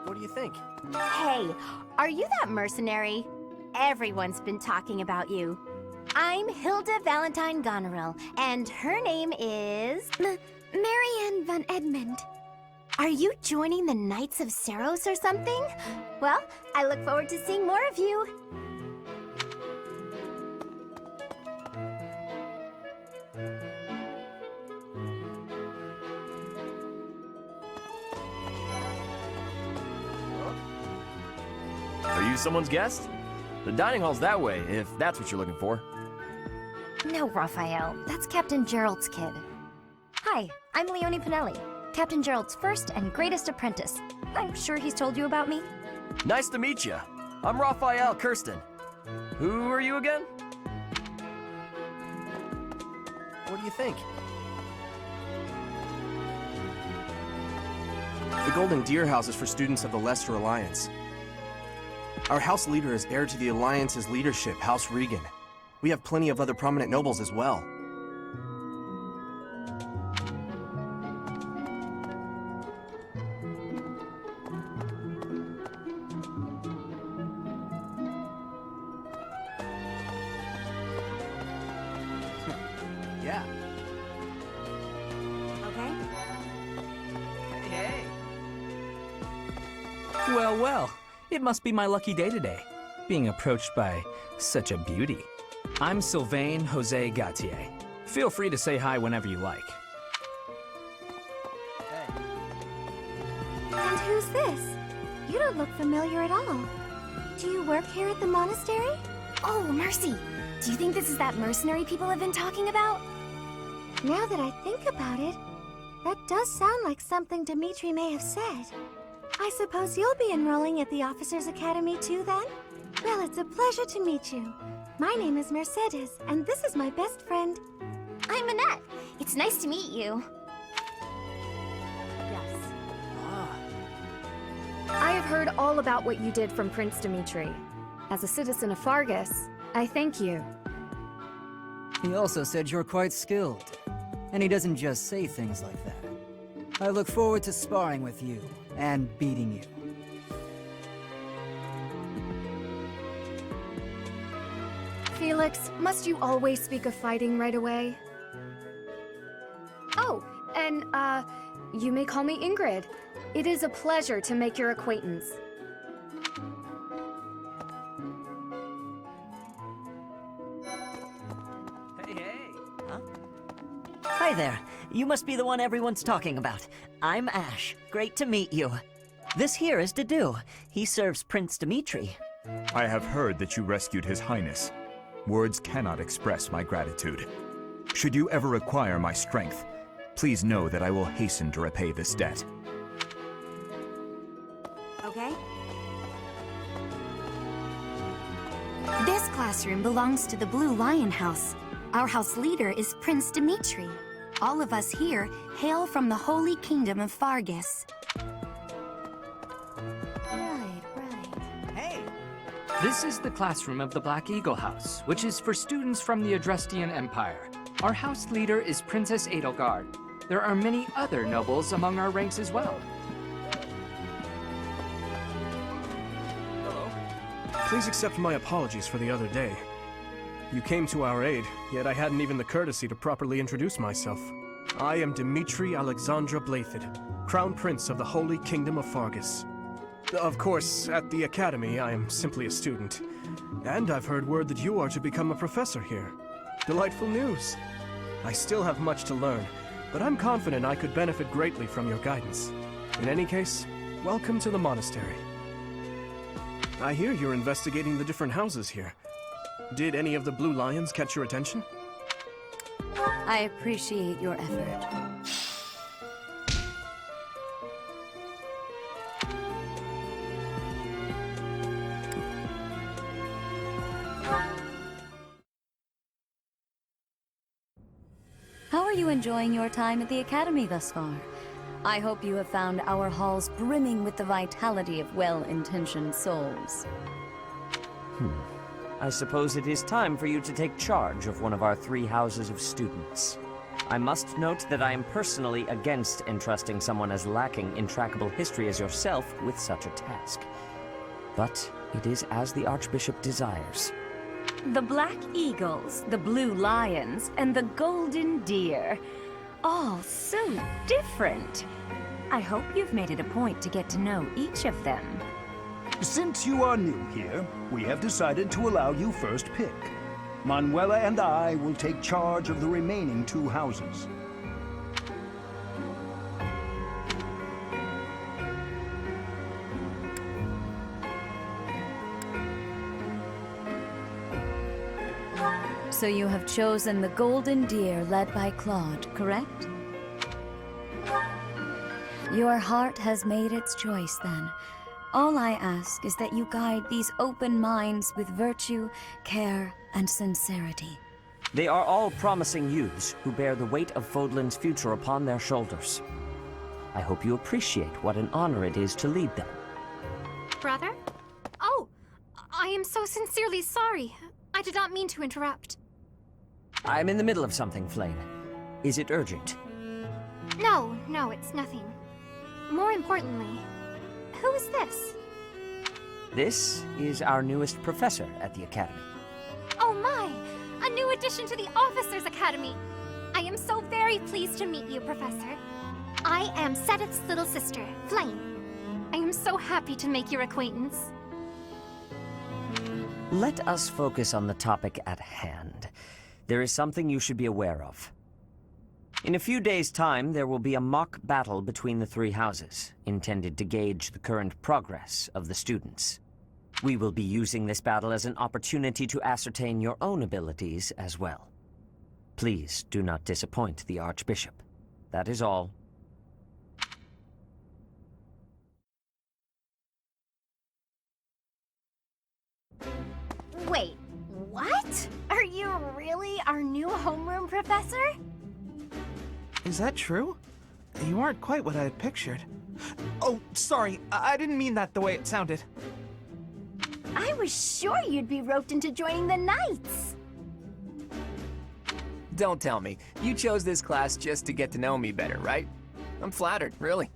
What do you think? Hey, are you that mercenary? Everyone's been talking about you. I'm Hilda Valentine Goneril, and her name is... Marianne von Edmund. Are you joining the Knights of Cerf or something? Well, I look forward to seeing more of you. Are you someone's guest? The dining hall's that way, if that's what you're looking for. No, Raphael. That's Captain Gerald's kid. Hi, I'm Leonie Pinelli, Captain Gerald's first and greatest apprentice. I'm sure he's told you about me. Nice to meet you. I'm Raphael Kirsten. Who are you again? What do you think? The Golden Deer House is for students of the Leicester Alliance. Our house leader is heir to the Alliance's leadership, House Regan. We have plenty of other prominent nobles as well. Yeah. Okay. Hey. Well, well. It must be my lucky day today, being approached by such a beauty. I'm Sylvain Jose Gautier. Feel free to say hi whenever you like. And who's this? You don't look familiar at all. Do you work here at the monastery? Oh, mercy. Do you think this is that mercenary people have been talking about? Now that I think about it, that does sound like something Dimitri may have said. I suppose you'll be enrolling at the Officers' Academy too, then? Well, it's a pleasure to meet you. My name is Mercedes, and this is my best friend. I'm Annette. It's nice to meet you. Yes. I have heard all about what you did from Prince Dimitri. As a citizen of Fargus, I thank you. He also said you're quite skilled, and he doesn't just say things like that. I look forward to sparring with you and beating you. Felix, must you always speak of fighting right away? Oh, and, you may call me Ingrid. It is a pleasure to make your acquaintance. Hi there. You must be the one everyone's talking about. I'm Ash. Great to meet you. This here is Dedu. He serves Prince Dimitri. I have heard that you rescued His Highness. Words cannot express my gratitude. Should you ever require my strength, please know that I will hasten to repay this debt. Okay? This classroom belongs to the Blue Lion House. Our house leader is Prince Dimitri. All of us here hail from the Holy Kingdom of Fargus. This is the classroom of the Black Eagle House, which is for students from the Adrestian Empire. Our house leader is Princess Edelgard. There are many other nobles among our ranks as well. Please accept my apologies for the other day. You came to our aid, yet I hadn't even the courtesy to properly introduce myself. I am Dimitri Alexandra Blathid, Crown Prince of the Holy Kingdom of Fargus. Of course, at the Academy, I am simply a student. And I've heard word that you are to become a professor here. Delightful news. I still have much to learn, but I'm confident I could benefit greatly from your guidance. In any case, welcome to the monastery. I hear you're investigating the different houses here. Did any of the Blue Lions catch your attention? I appreciate your effort. How are you enjoying your time at the Academy thus far? I hope you have found our halls brimming with the vitality of well-intentioned souls. I suppose it is time for you to take charge of one of our 3 houses of students. I must note that I am personally against entrusting someone as lacking in trackable history as yourself with such a task. But it is as the Archbishop desires. The Black Eagles, the Blue Lions, and the Golden Deer. All so different. I hope you've made it a point to get to know each of them. Since you are new here, we have decided to allow you first pick. Manuela and I will take charge of the remaining 2 houses. So you have chosen the Golden Deer led by Claude, correct? Your heart has made its choice then. All I ask is that you guide these open minds with virtue, care, and sincerity. They are all promising youths who bear the weight of Fodlan's future upon their shoulders. I hope you appreciate what an honor it is to lead them. Brother? Oh, I am so sincerely sorry. I did not mean to interrupt. I'm in the middle of something, Flame. Is it urgent? No, it's nothing. More importantly, who is this? This is our newest professor at the Academy. Oh my! A new addition to the Officers' Academy! I am so very pleased to meet you, Professor. I am Sedith's little sister, Flame. I am so happy to make your acquaintance. Let us focus on the topic at hand. There is something you should be aware of. In a few days' time, there will be a mock battle between the 3 houses, intended to gauge the current progress of the students. We will be using this battle as an opportunity to ascertain your own abilities as well. Please do not disappoint the Archbishop. That is all. Wait, what? Are you really our new homeroom professor? Is that true? You aren't quite what I had pictured. Oh, sorry. I didn't mean that the way it sounded. I was sure you'd be roped into joining the Knights. Don't tell me. You chose this class just to get to know me better, right? I'm flattered, really.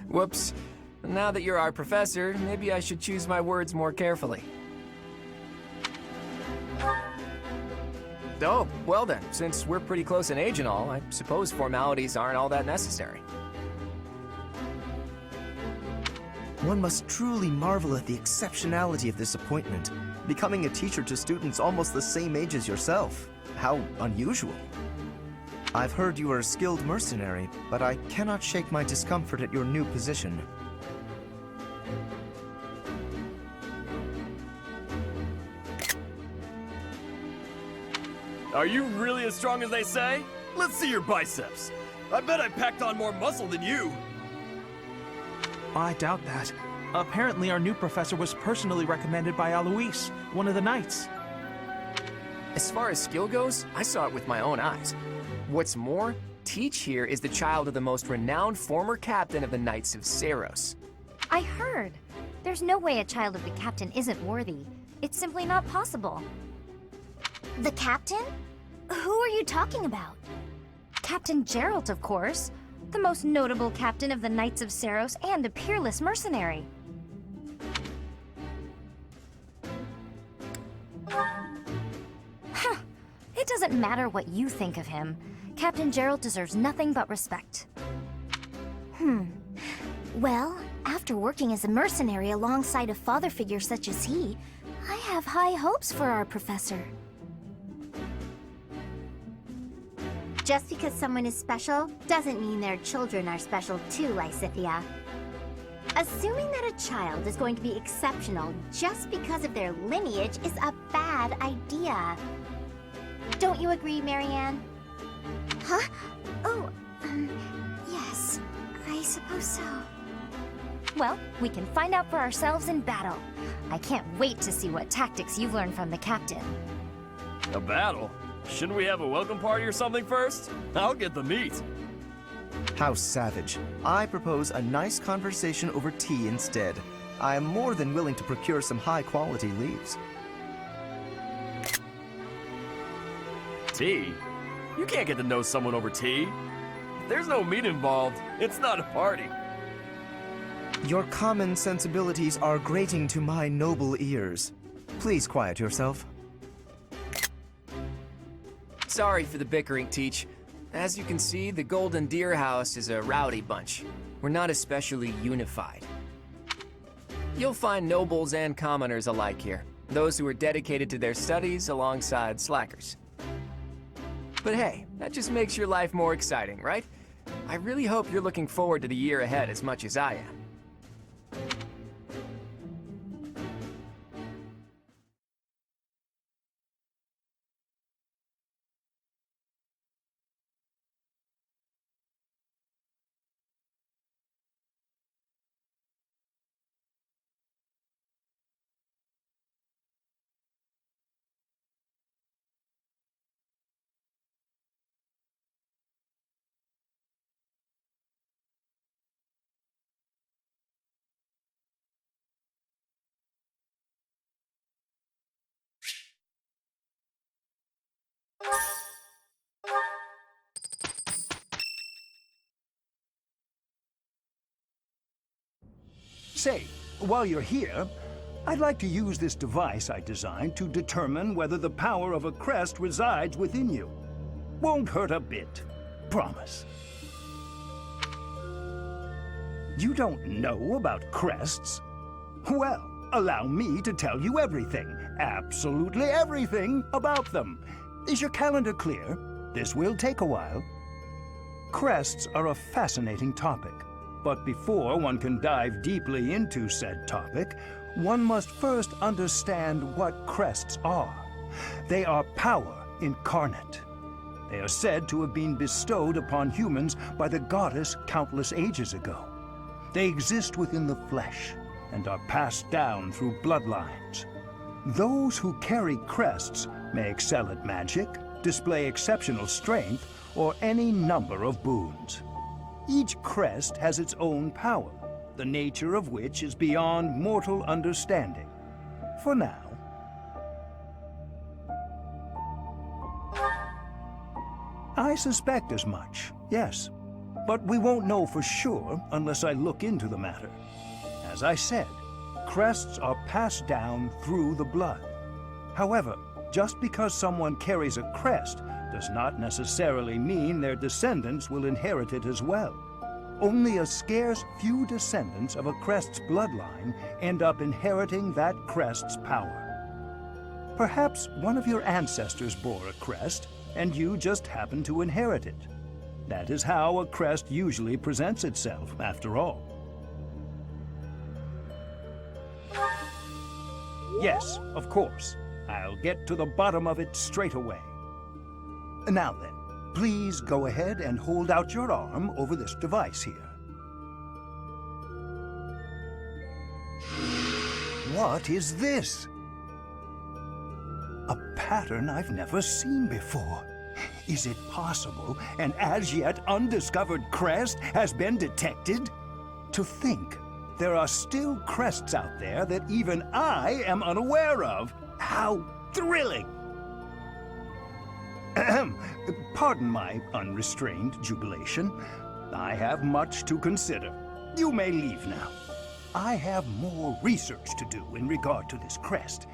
Whoops. Now that you're our professor, maybe I should choose my words more carefully. Oh, well then, since we're pretty close in age and all, I suppose formalities aren't all that necessary. One must truly marvel at the exceptionality of this appointment, becoming a teacher to students almost the same age as yourself. How unusual. I've heard you are a skilled mercenary, but I cannot shake my discomfort at your new position. Are you really as strong as they say? Let's see your biceps. I bet I packed on more muscle than you. I doubt that. Apparently our new professor was personally recommended by Alois, one of the Knights. As far as skill goes, I saw it with my own eyes. What's more, Teach here is the child of the most renowned former captain of the Knights of Cerf. I heard. There's no way a child of the captain isn't worthy. It's simply not possible. The captain? Who are you talking about? Captain Geralt, of course. The most notable captain of the Knights of Cerf and a peerless mercenary. Huh. It doesn't matter what you think of him. Captain Geralt deserves nothing but respect. Well, after working as a mercenary alongside a father figure such as he, I have high hopes for our professor. Just because someone is special doesn't mean their children are special too, Lysithia. Assuming that a child is going to be exceptional just because of their lineage is a bad idea. Don't you agree, Marianne? Huh? Oh, yes. I suppose so. Well, we can find out for ourselves in battle. I can't wait to see what tactics you've learned from the captain. A battle? Shouldn't we have a welcome party or something first? I'll get the meat. How savage. I propose a nice conversation over tea instead. I am more than willing to procure some high-quality leaves. Tea? You can't get to know someone over tea. If there's no meat involved, it's not a party. Your common sensibilities are grating to my noble ears. Please quiet yourself. Sorry for the bickering, Teach. As you can see, the Golden Deer House is a rowdy bunch. We're not especially unified. You'll find nobles and commoners alike here, those who are dedicated to their studies alongside slackers. But hey, that just makes your life more exciting, right? I really hope you're looking forward to the year ahead as much as I am. Say, while you're here, I'd like to use this device I designed to determine whether the power of a crest resides within you. Won't hurt a bit. Promise. You don't know about crests? Well, allow me to tell you everything, absolutely everything about them. Is your calendar clear? This will take a while. Crests are a fascinating topic. But before one can dive deeply into said topic, one must first understand what crests are. They are power incarnate. They are said to have been bestowed upon humans by the goddess countless ages ago. They exist within the flesh and are passed down through bloodlines. Those who carry crests may excel at magic, display exceptional strength, or any number of boons. Each crest has its own power, the nature of which is beyond mortal understanding. For now. I suspect as much, yes. But we won't know for sure unless I look into the matter. As I said, crests are passed down through the blood. However, just because someone carries a crest does not necessarily mean their descendants will inherit it as well. Only a scarce few descendants of a crest's bloodline end up inheriting that crest's power. Perhaps one of your ancestors bore a crest, and you just happen to inherit it. That is how a crest usually presents itself, after all. Yes, of course. I'll get to the bottom of it straight away. Now then, please go ahead and hold out your arm over this device here. What is this? A pattern I've never seen before. Is it possible an as yet undiscovered crest has been detected? To think there are still crests out there that even I am unaware of. How thrilling! Ahem. Pardon my unrestrained jubilation. I have much to consider. You may leave now. I have more research to do in regard to this crest.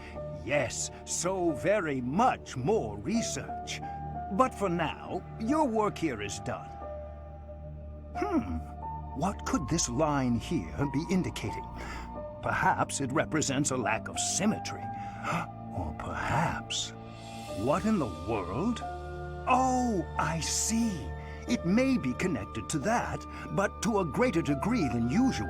Yes, so very much more research. But for now, your work here is done. What could this line here be indicating? Perhaps it represents a lack of symmetry. Or perhaps... What in the world? Oh, I see. It may be connected to that, but to a greater degree than usual.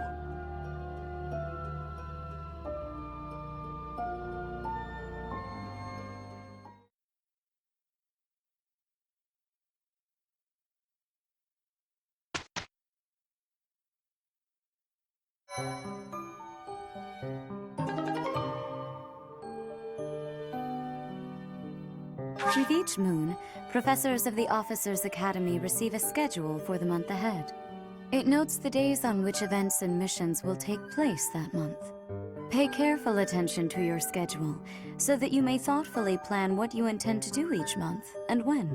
With each moon, professors of the Officers' Academy receive a schedule for the month ahead. It notes the days on which events and missions will take place that month. Pay careful attention to your schedule, so that you may thoughtfully plan what you intend to do each month, and when.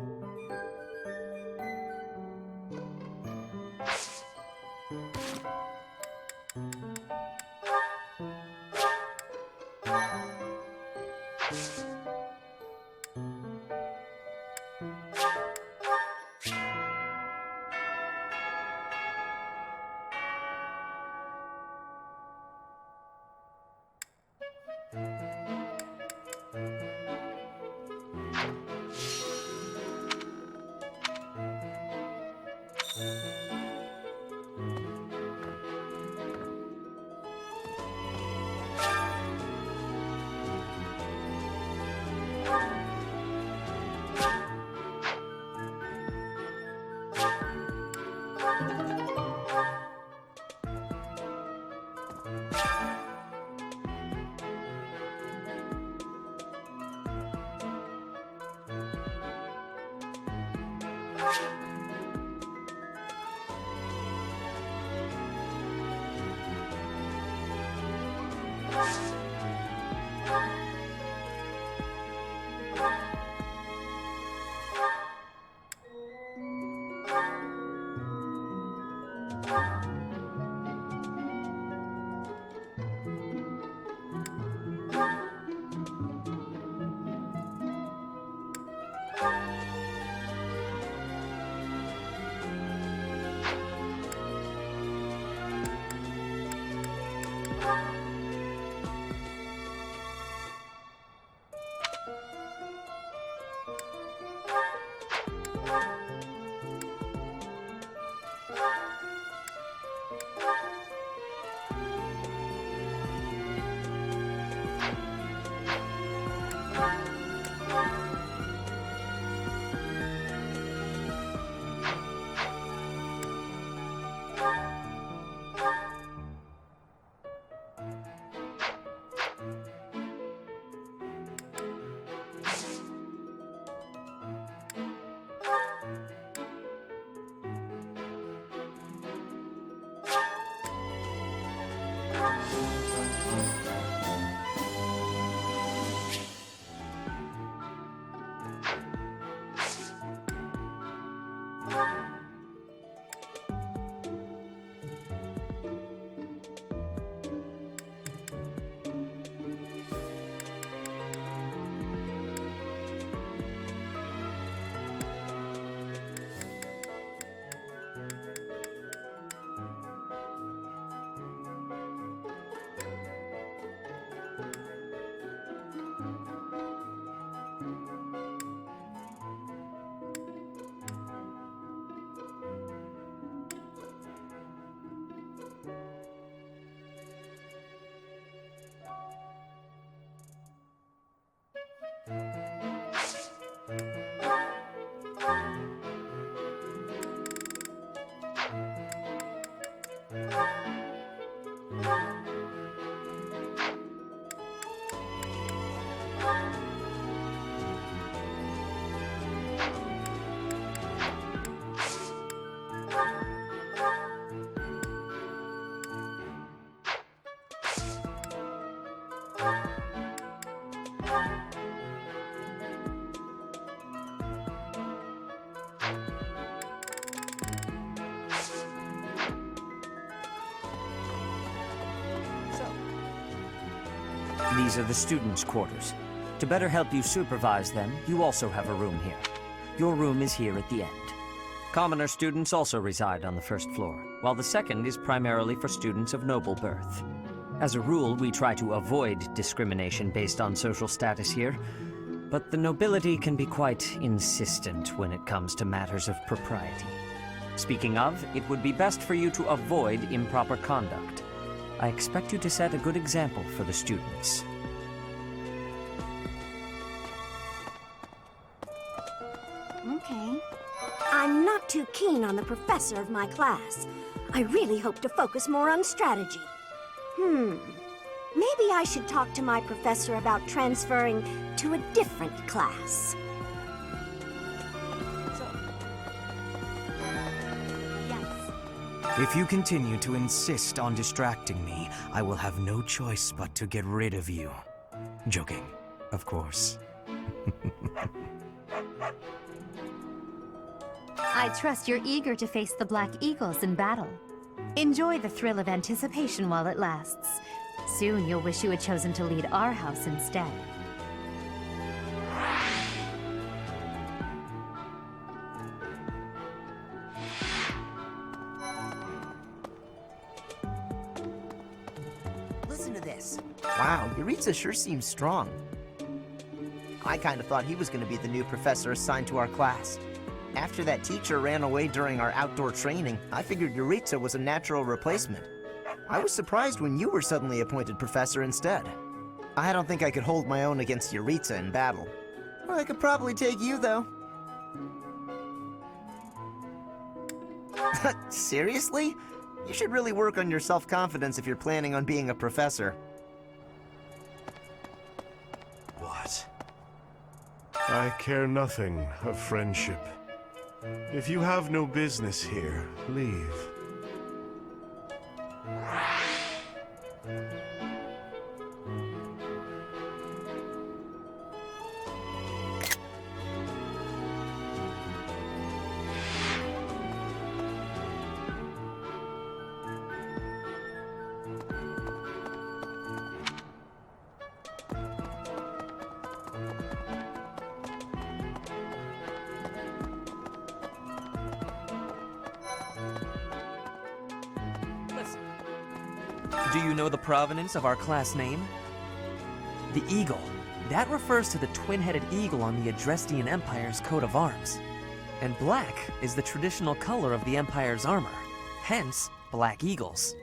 These are the students' quarters. To better help you supervise them, you also have a room here. Your room is here at the end. Commoner students also reside on the first floor, while the second is primarily for students of noble birth. As a rule, we try to avoid discrimination based on social status here, but the nobility can be quite insistent when it comes to matters of propriety. Speaking of, it would be best for you to avoid improper conduct. I expect you to set a good example for the students. Okay. I'm not too keen on the professor of my class. I really hope to focus more on strategy. Maybe I should talk to my professor about transferring to a different class. If you continue to insist on distracting me, I will have no choice but to get rid of you. Joking, of course. I trust you're eager to face the Black Eagles in battle. Enjoy the thrill of anticipation while it lasts. Soon you'll wish you had chosen to lead our house instead. Listen to this. Wow, Yuritsa sure seems strong. I kind of thought he was going to be the new professor assigned to our class. After that teacher ran away during our outdoor training, I figured Yuritsa was a natural replacement. I was surprised when you were suddenly appointed professor instead. I don't think I could hold my own against Yuritsa in battle. I could probably take you, though. Seriously? You should really work on your self-confidence if you're planning on being a professor. What? I care nothing of friendship. If you have no business here, leave. Do you know the provenance of our class name? The eagle. That refers to the twin-headed eagle on the Adrestian Empire's coat of arms. And black is the traditional color of the Empire's armor. Hence, black eagles.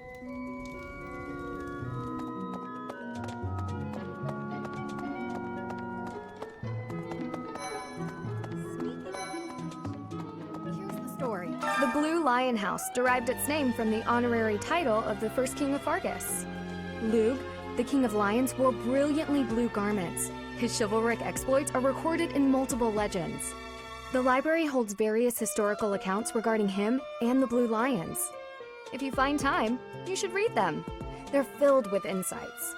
Story. The Blue Lion House derived its name from the honorary title of the first king of Fargus. Lug, the king of lions, wore brilliantly blue garments. His chivalric exploits are recorded in multiple legends. The library holds various historical accounts regarding him and the Blue Lions. If you find time, you should read them. They're filled with insights.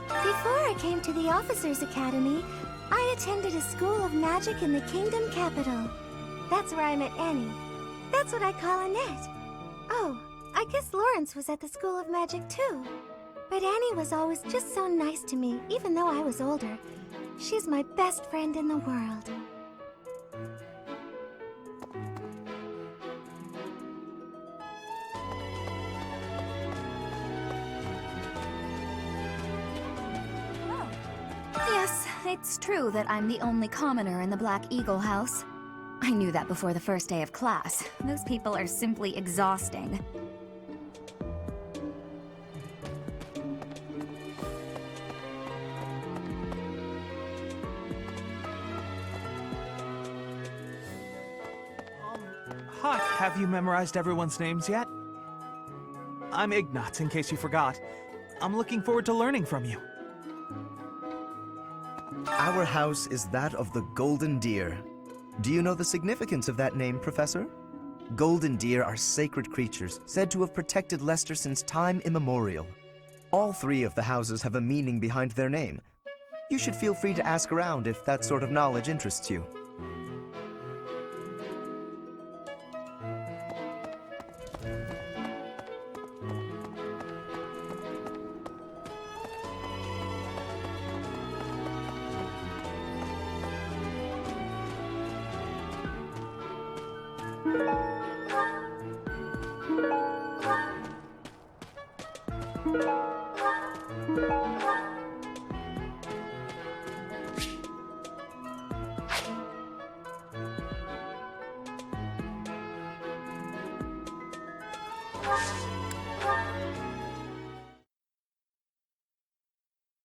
Before I came to the Officers' Academy, I attended a school of magic in the Kingdom capital. That's where I met Annie. That's what I call Annette. Oh, I guess Lawrence was at the School of Magic too. But Annie was always just so nice to me, even though I was older. She's my best friend in the world. Yes, it's true that I'm the only commoner in the Black Eagle house. I knew that before the first day of class. Those people are simply exhausting. Hi, have you memorized everyone's names yet? I'm Ignat, in case you forgot. I'm looking forward to learning from you. Our house is that of the Golden Deer. Do you know the significance of that name, Professor? Golden deer are sacred creatures, said to have protected Leicester since time immemorial. All three of the houses have a meaning behind their name. You should feel free to ask around if that sort of knowledge interests you.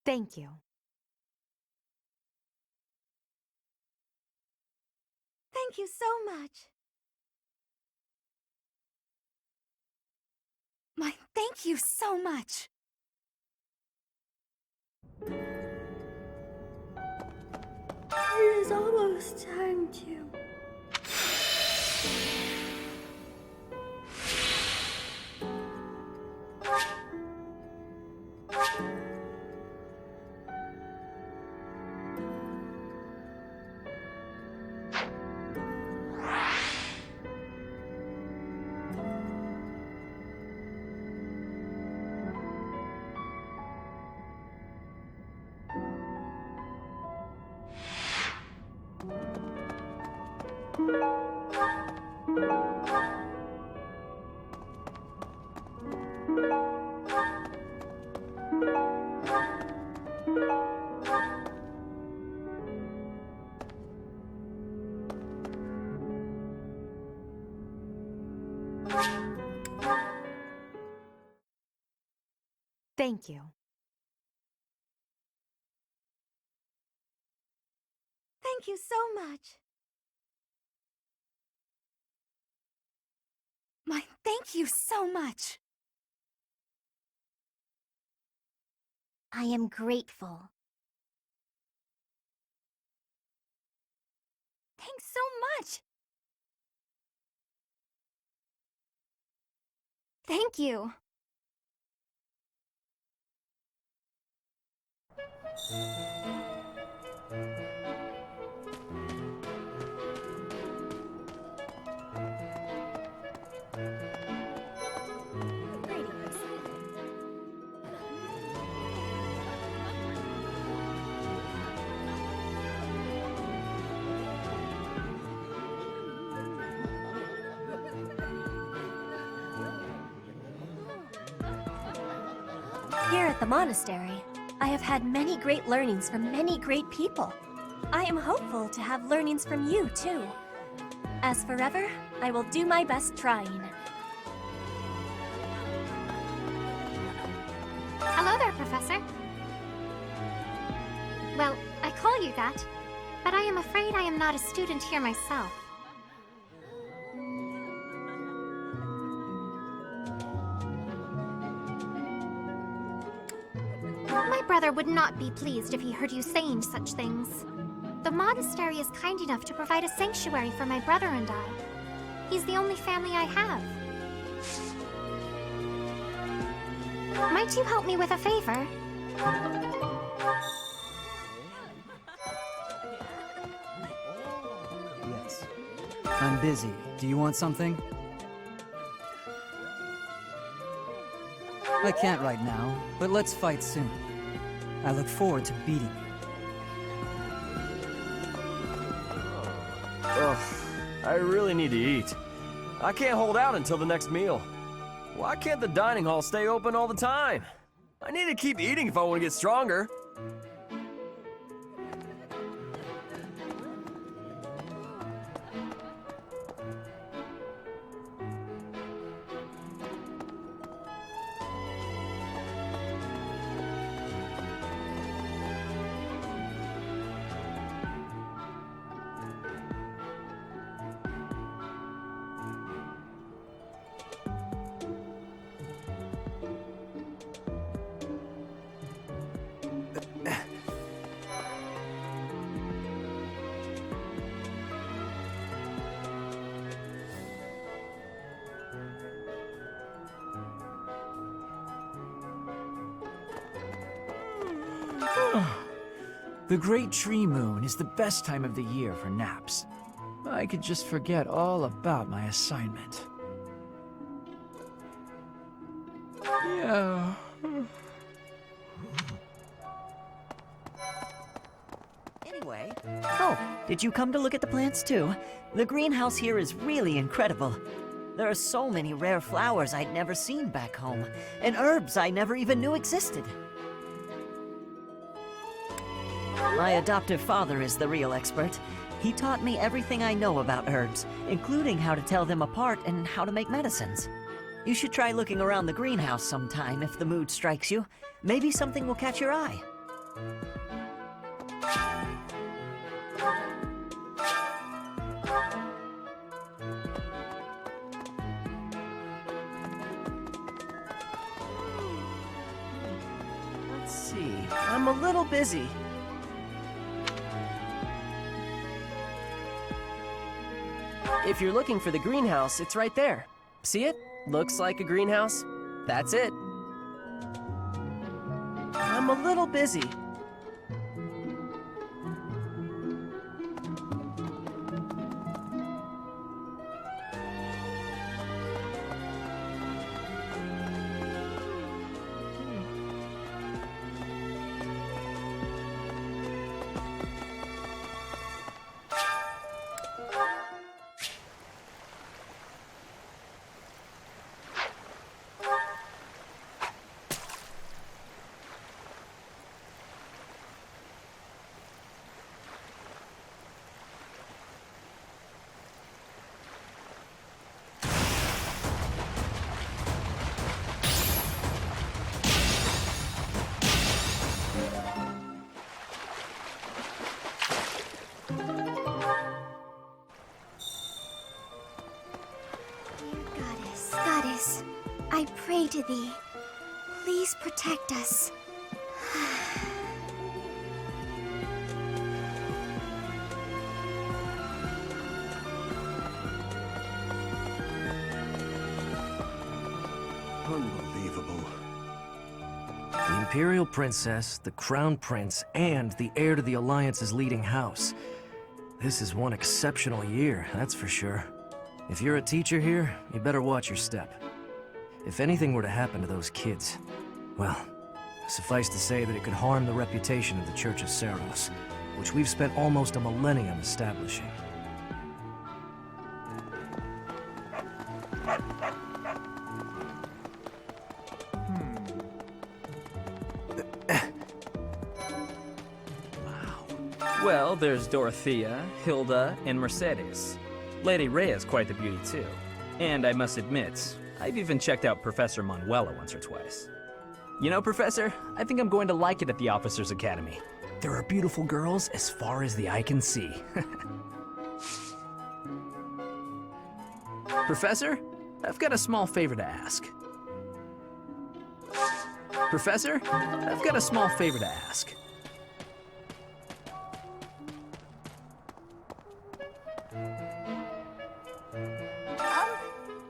Thank you. Thank you so much. My thank you so much. It is almost time to... Thank you. Thank you so much. My thank you so much. I am grateful. Thanks so much. Thank you. Here at the monastery, I have had many great learnings from many great people. I am hopeful to have learnings from you, too. As forever, I will do my best trying. Hello there, Professor. Well, I call you that, but I am afraid I am not a student here myself. My brother would not be pleased if he heard you saying such things. The monastery is kind enough to provide a sanctuary for my brother and I. He's the only family I have. Might you help me with a favor? Yes. I'm busy. Do you want something? I can't right now, but let's fight soon. I look forward to beating you. Ugh, I really need to eat. I can't hold out until the next meal. Why can't the dining hall stay open all the time? I need to keep eating if I want to get stronger. The Great Tree Moon is the best time of the year for naps. I could just forget all about my assignment. Yeah. Anyway, oh, did you come to look at the plants too? The greenhouse here is really incredible. There are so many rare flowers I'd never seen back home, and herbs I never even knew existed. My adoptive father is the real expert. He taught me everything I know about herbs, including how to tell them apart and how to make medicines. You should try looking around the greenhouse sometime if the mood strikes you. Maybe something will catch your eye. Let's see. I'm a little busy. If you're looking for the greenhouse, it's right there. See it? Looks like a greenhouse. That's it. I'm a little busy. Goddess, I pray to thee. Please protect us. Unbelievable. The Imperial Princess, the Crown Prince, and the heir to the Alliance's leading house. This is one exceptional year, that's for sure. If you're a teacher here, you better watch your step. If anything were to happen to those kids, well, suffice to say that it could harm the reputation of the Church of Cerf, which we've spent almost a millennium establishing. Well, there's Dorothea, Hilda, and Mercedes. Lady Rhea is quite the beauty, too. And I must admit, I've even checked out Professor Manuela once or twice. You know, Professor, I think I'm going to like it at the Officers Academy. There are beautiful girls as far as the eye can see. Professor, I've got a small favor to ask. Professor, I've got a small favor to ask.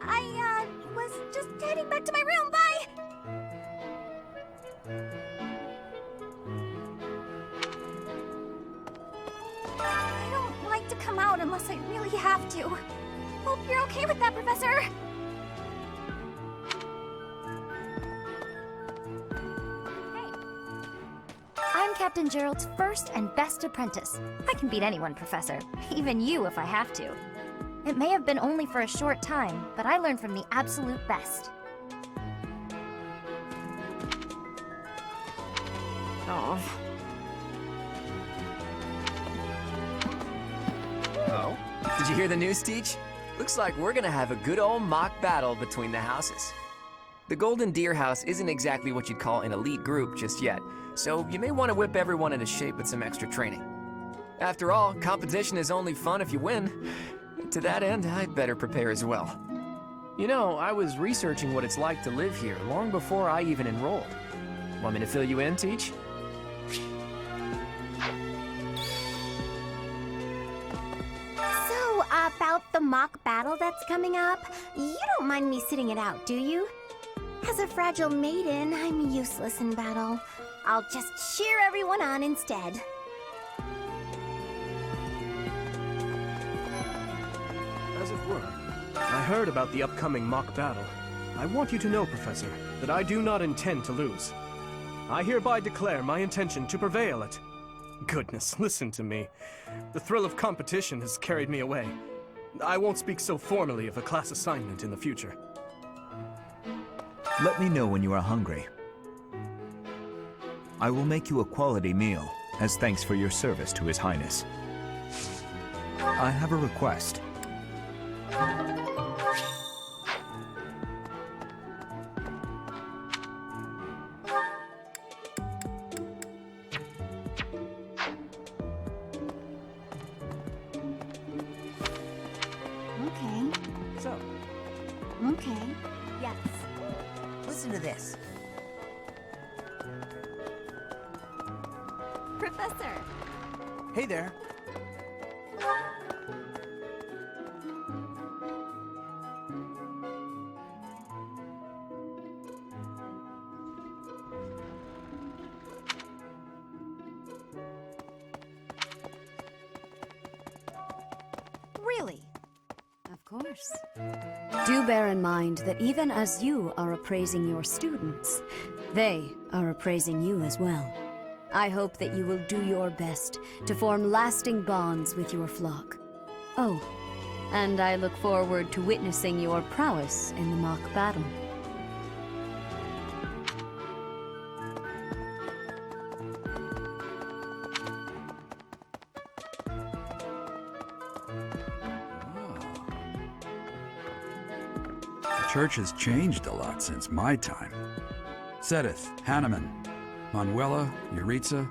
I was just heading back to my room. Bye! I don't like to come out unless I really have to. Hope you're okay with that, Professor. I'm Captain Gerald's first and best apprentice. I can beat anyone, Professor. Even you if I have to. It may have been only for a short time, but I learned from the absolute best. Oh. Oh? Did you hear the news, Teach? Looks like we're gonna have a good old mock battle between the houses. The Golden Deer House isn't exactly what you'd call an elite group just yet, so you may want to whip everyone into shape with some extra training. After all, competition is only fun if you win. To that end, I'd better prepare as well. You know, I was researching what it's like to live here long before I even enrolled. Want me to fill you in, Teach? So, about the mock battle that's coming up, you don't mind me sitting it out, do you? As a fragile maiden, I'm useless in battle. I'll just cheer everyone on instead. As it were. I heard about the upcoming mock battle. I want you to know, Professor, that I do not intend to lose. I hereby declare my intention to prevail at... Goodness, listen to me. The thrill of competition has carried me away. I won't speak so formally of a class assignment in the future. Let me know when you are hungry. I will make you a quality meal, as thanks for your service to His Highness. I have a request. Okay. So, Okay. yes. Listen to this. Professor! Hey there. Really? Of course. Do bear in mind that even as you are appraising your students, they are appraising you as well. I hope that you will do your best to form lasting bonds with your flock. Oh, and I look forward to witnessing your prowess in the mock battle. The church has changed a lot since my time. Sedith, Hanneman, Manuela, Yuritsa,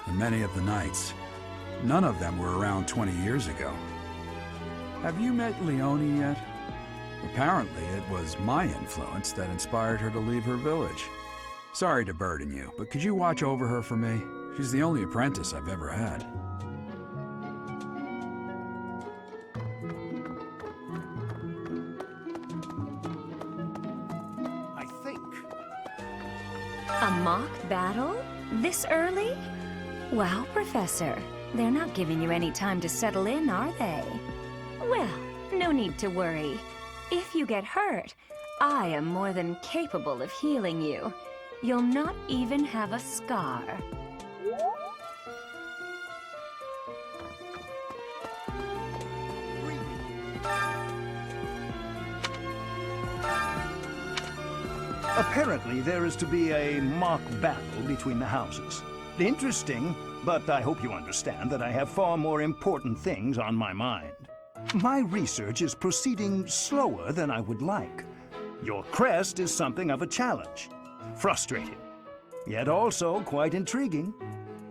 and many of the knights. None of them were around 20 years ago. Have you met Leonie yet? Apparently, it was my influence that inspired her to leave her village. Sorry to burden you, but could you watch over her for me? She's the only apprentice I've ever had. I think. A mock battle? This early? Wow, Professor. They're not giving you any time to settle in, are they? Well, no need to worry. If you get hurt, I am more than capable of healing you. You'll not even have a scar. Apparently, there is to be a mock battle between the houses. Interesting, but I hope you understand that I have far more important things on my mind. My research is proceeding slower than I would like. Your crest is something of a challenge. Frustrating, yet also quite intriguing.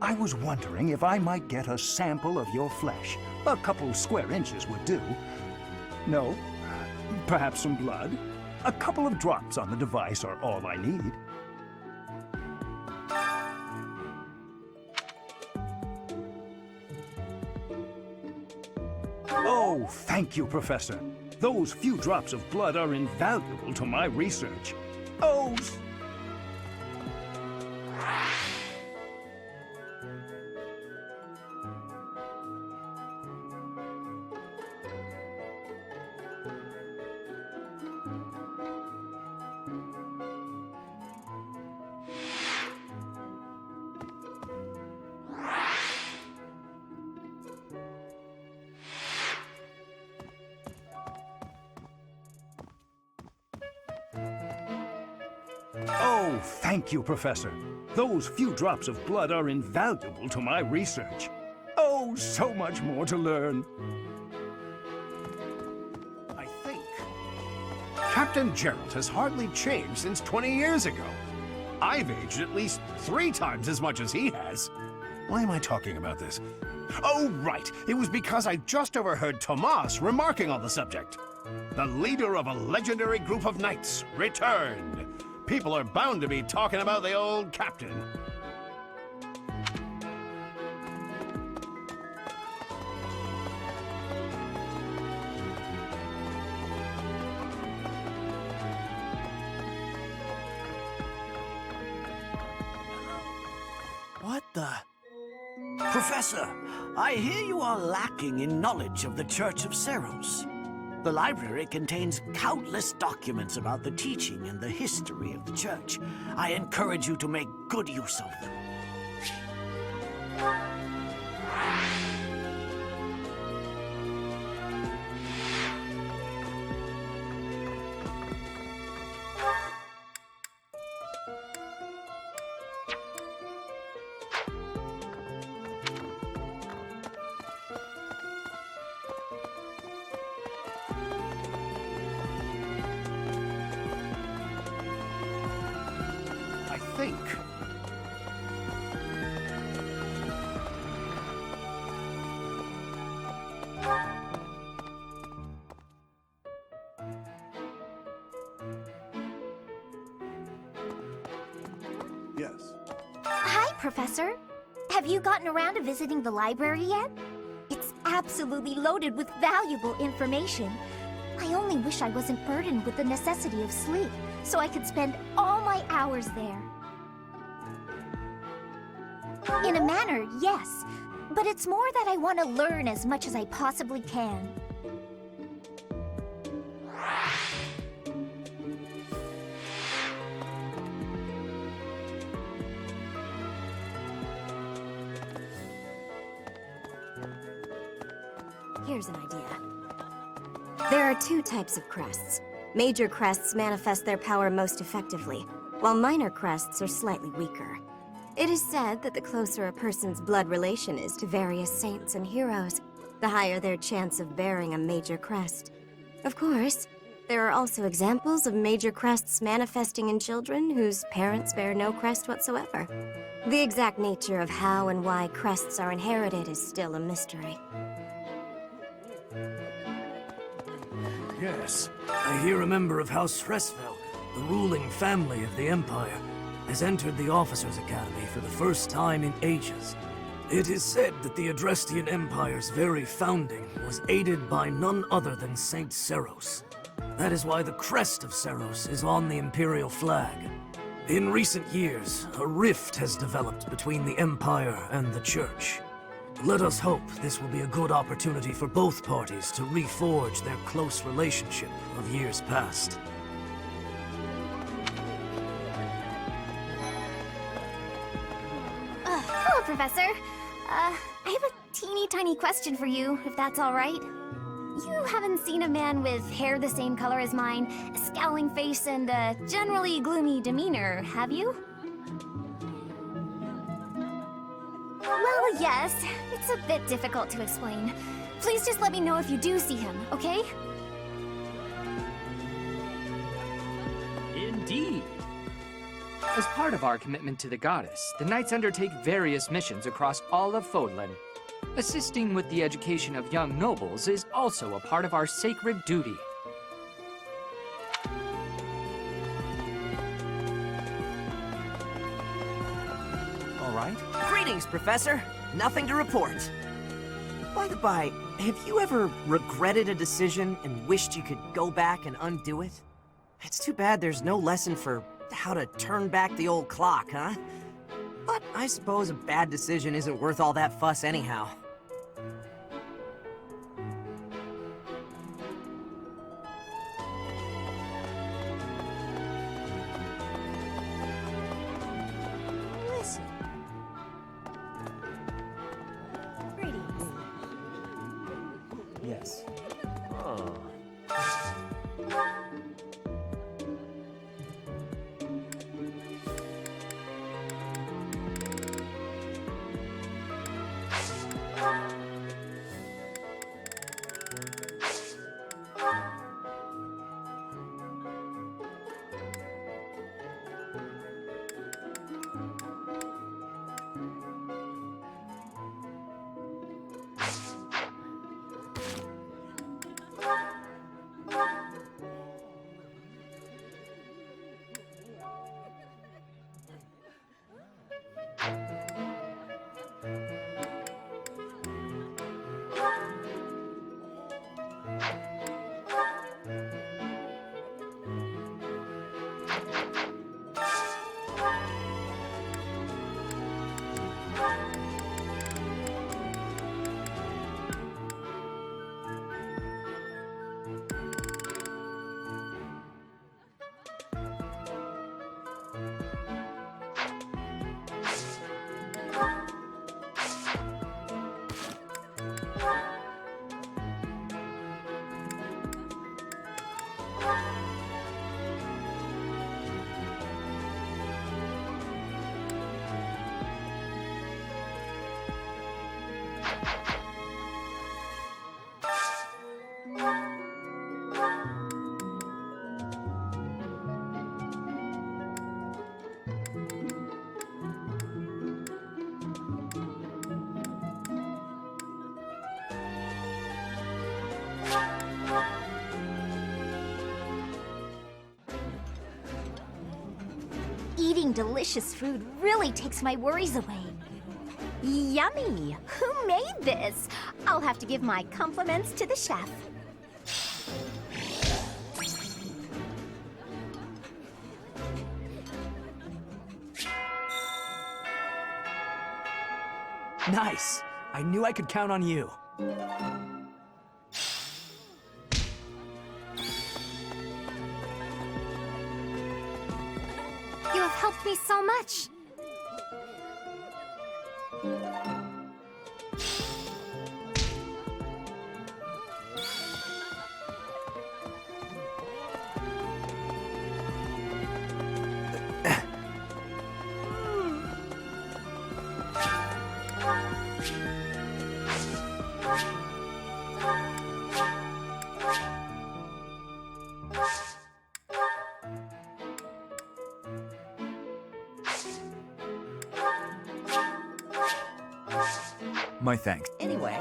I was wondering if I might get a sample of your flesh. A couple square inches would do. No? Perhaps some blood? A couple of drops on the device are all I need. Oh, thank you, Professor. Those few drops of blood are invaluable to my research. Oh, Oh, thank you, Professor. Those few drops of blood are invaluable to my research. Oh, so much more to learn. I think Captain Gerald has hardly changed since 20 years ago. I've aged at least 3 times as much as he has. Why am I talking about this? Oh, right. It was because I just overheard Tomas remarking on the subject. The leader of a legendary group of knights returned. People are bound to be talking about the old captain. the... Professor, I hear you are lacking in knowledge of the Church of Cerf. The library contains countless documents about the teaching and the history of the Church. I encourage you to make good use of them. I think. Yes. Hi, Professor. Have you gotten around to visiting the library yet? It's absolutely loaded with valuable information. I only wish I wasn't burdened with the necessity of sleep, so I could spend all my hours there. In a manner, yes. But it's more that I want to learn as much as I possibly can. Here's an idea. There are two types of crests. Major crests manifest their power most effectively, while minor crests are slightly weaker. It is said that the closer a person's blood relation is to various saints and heroes, the higher their chance of bearing a major crest. Of course, there are also examples of major crests manifesting in children whose parents bear no crest whatsoever. The exact nature of how and why crests are inherited is still a mystery. Yes, I hear a member of House Fresfel, the ruling family of the Empire, has entered the Officers' Academy for the first time in ages. It is said that the Adrestian Empire's very founding was aided by none other than Saint Cerf. That is why the crest of Cerf is on the Imperial flag. In recent years, a rift has developed between the Empire and the Church. Let us hope this will be a good opportunity for both parties to reforge their close relationship of years past. Hello, Professor. I have a teeny tiny question for you, if that's all right. You haven't seen a man with hair the same color as mine, a scowling face, and a generally gloomy demeanor, have you? Well, yes. It's a bit difficult to explain. Please just let me know if you do see him, okay? Indeed. As part of our commitment to the goddess, the Knights undertake various missions across all of Fodlan. Assisting with the education of young nobles is also a part of our sacred duty. All right. Greetings, Professor. Nothing to report. By the by, have you ever regretted a decision and wished you could go back and undo it? It's too bad there's no lesson for how to turn back the old clock, huh? But I suppose a bad decision isn't worth all that fuss anyhow. Listen. Greetings. Yes. Oh. delicious food really takes my worries away. Yummy! Who made this? I'll have to give my compliments to the chef. Nice! I knew I could count on you. You have helped me so much. My thanks. Anyway.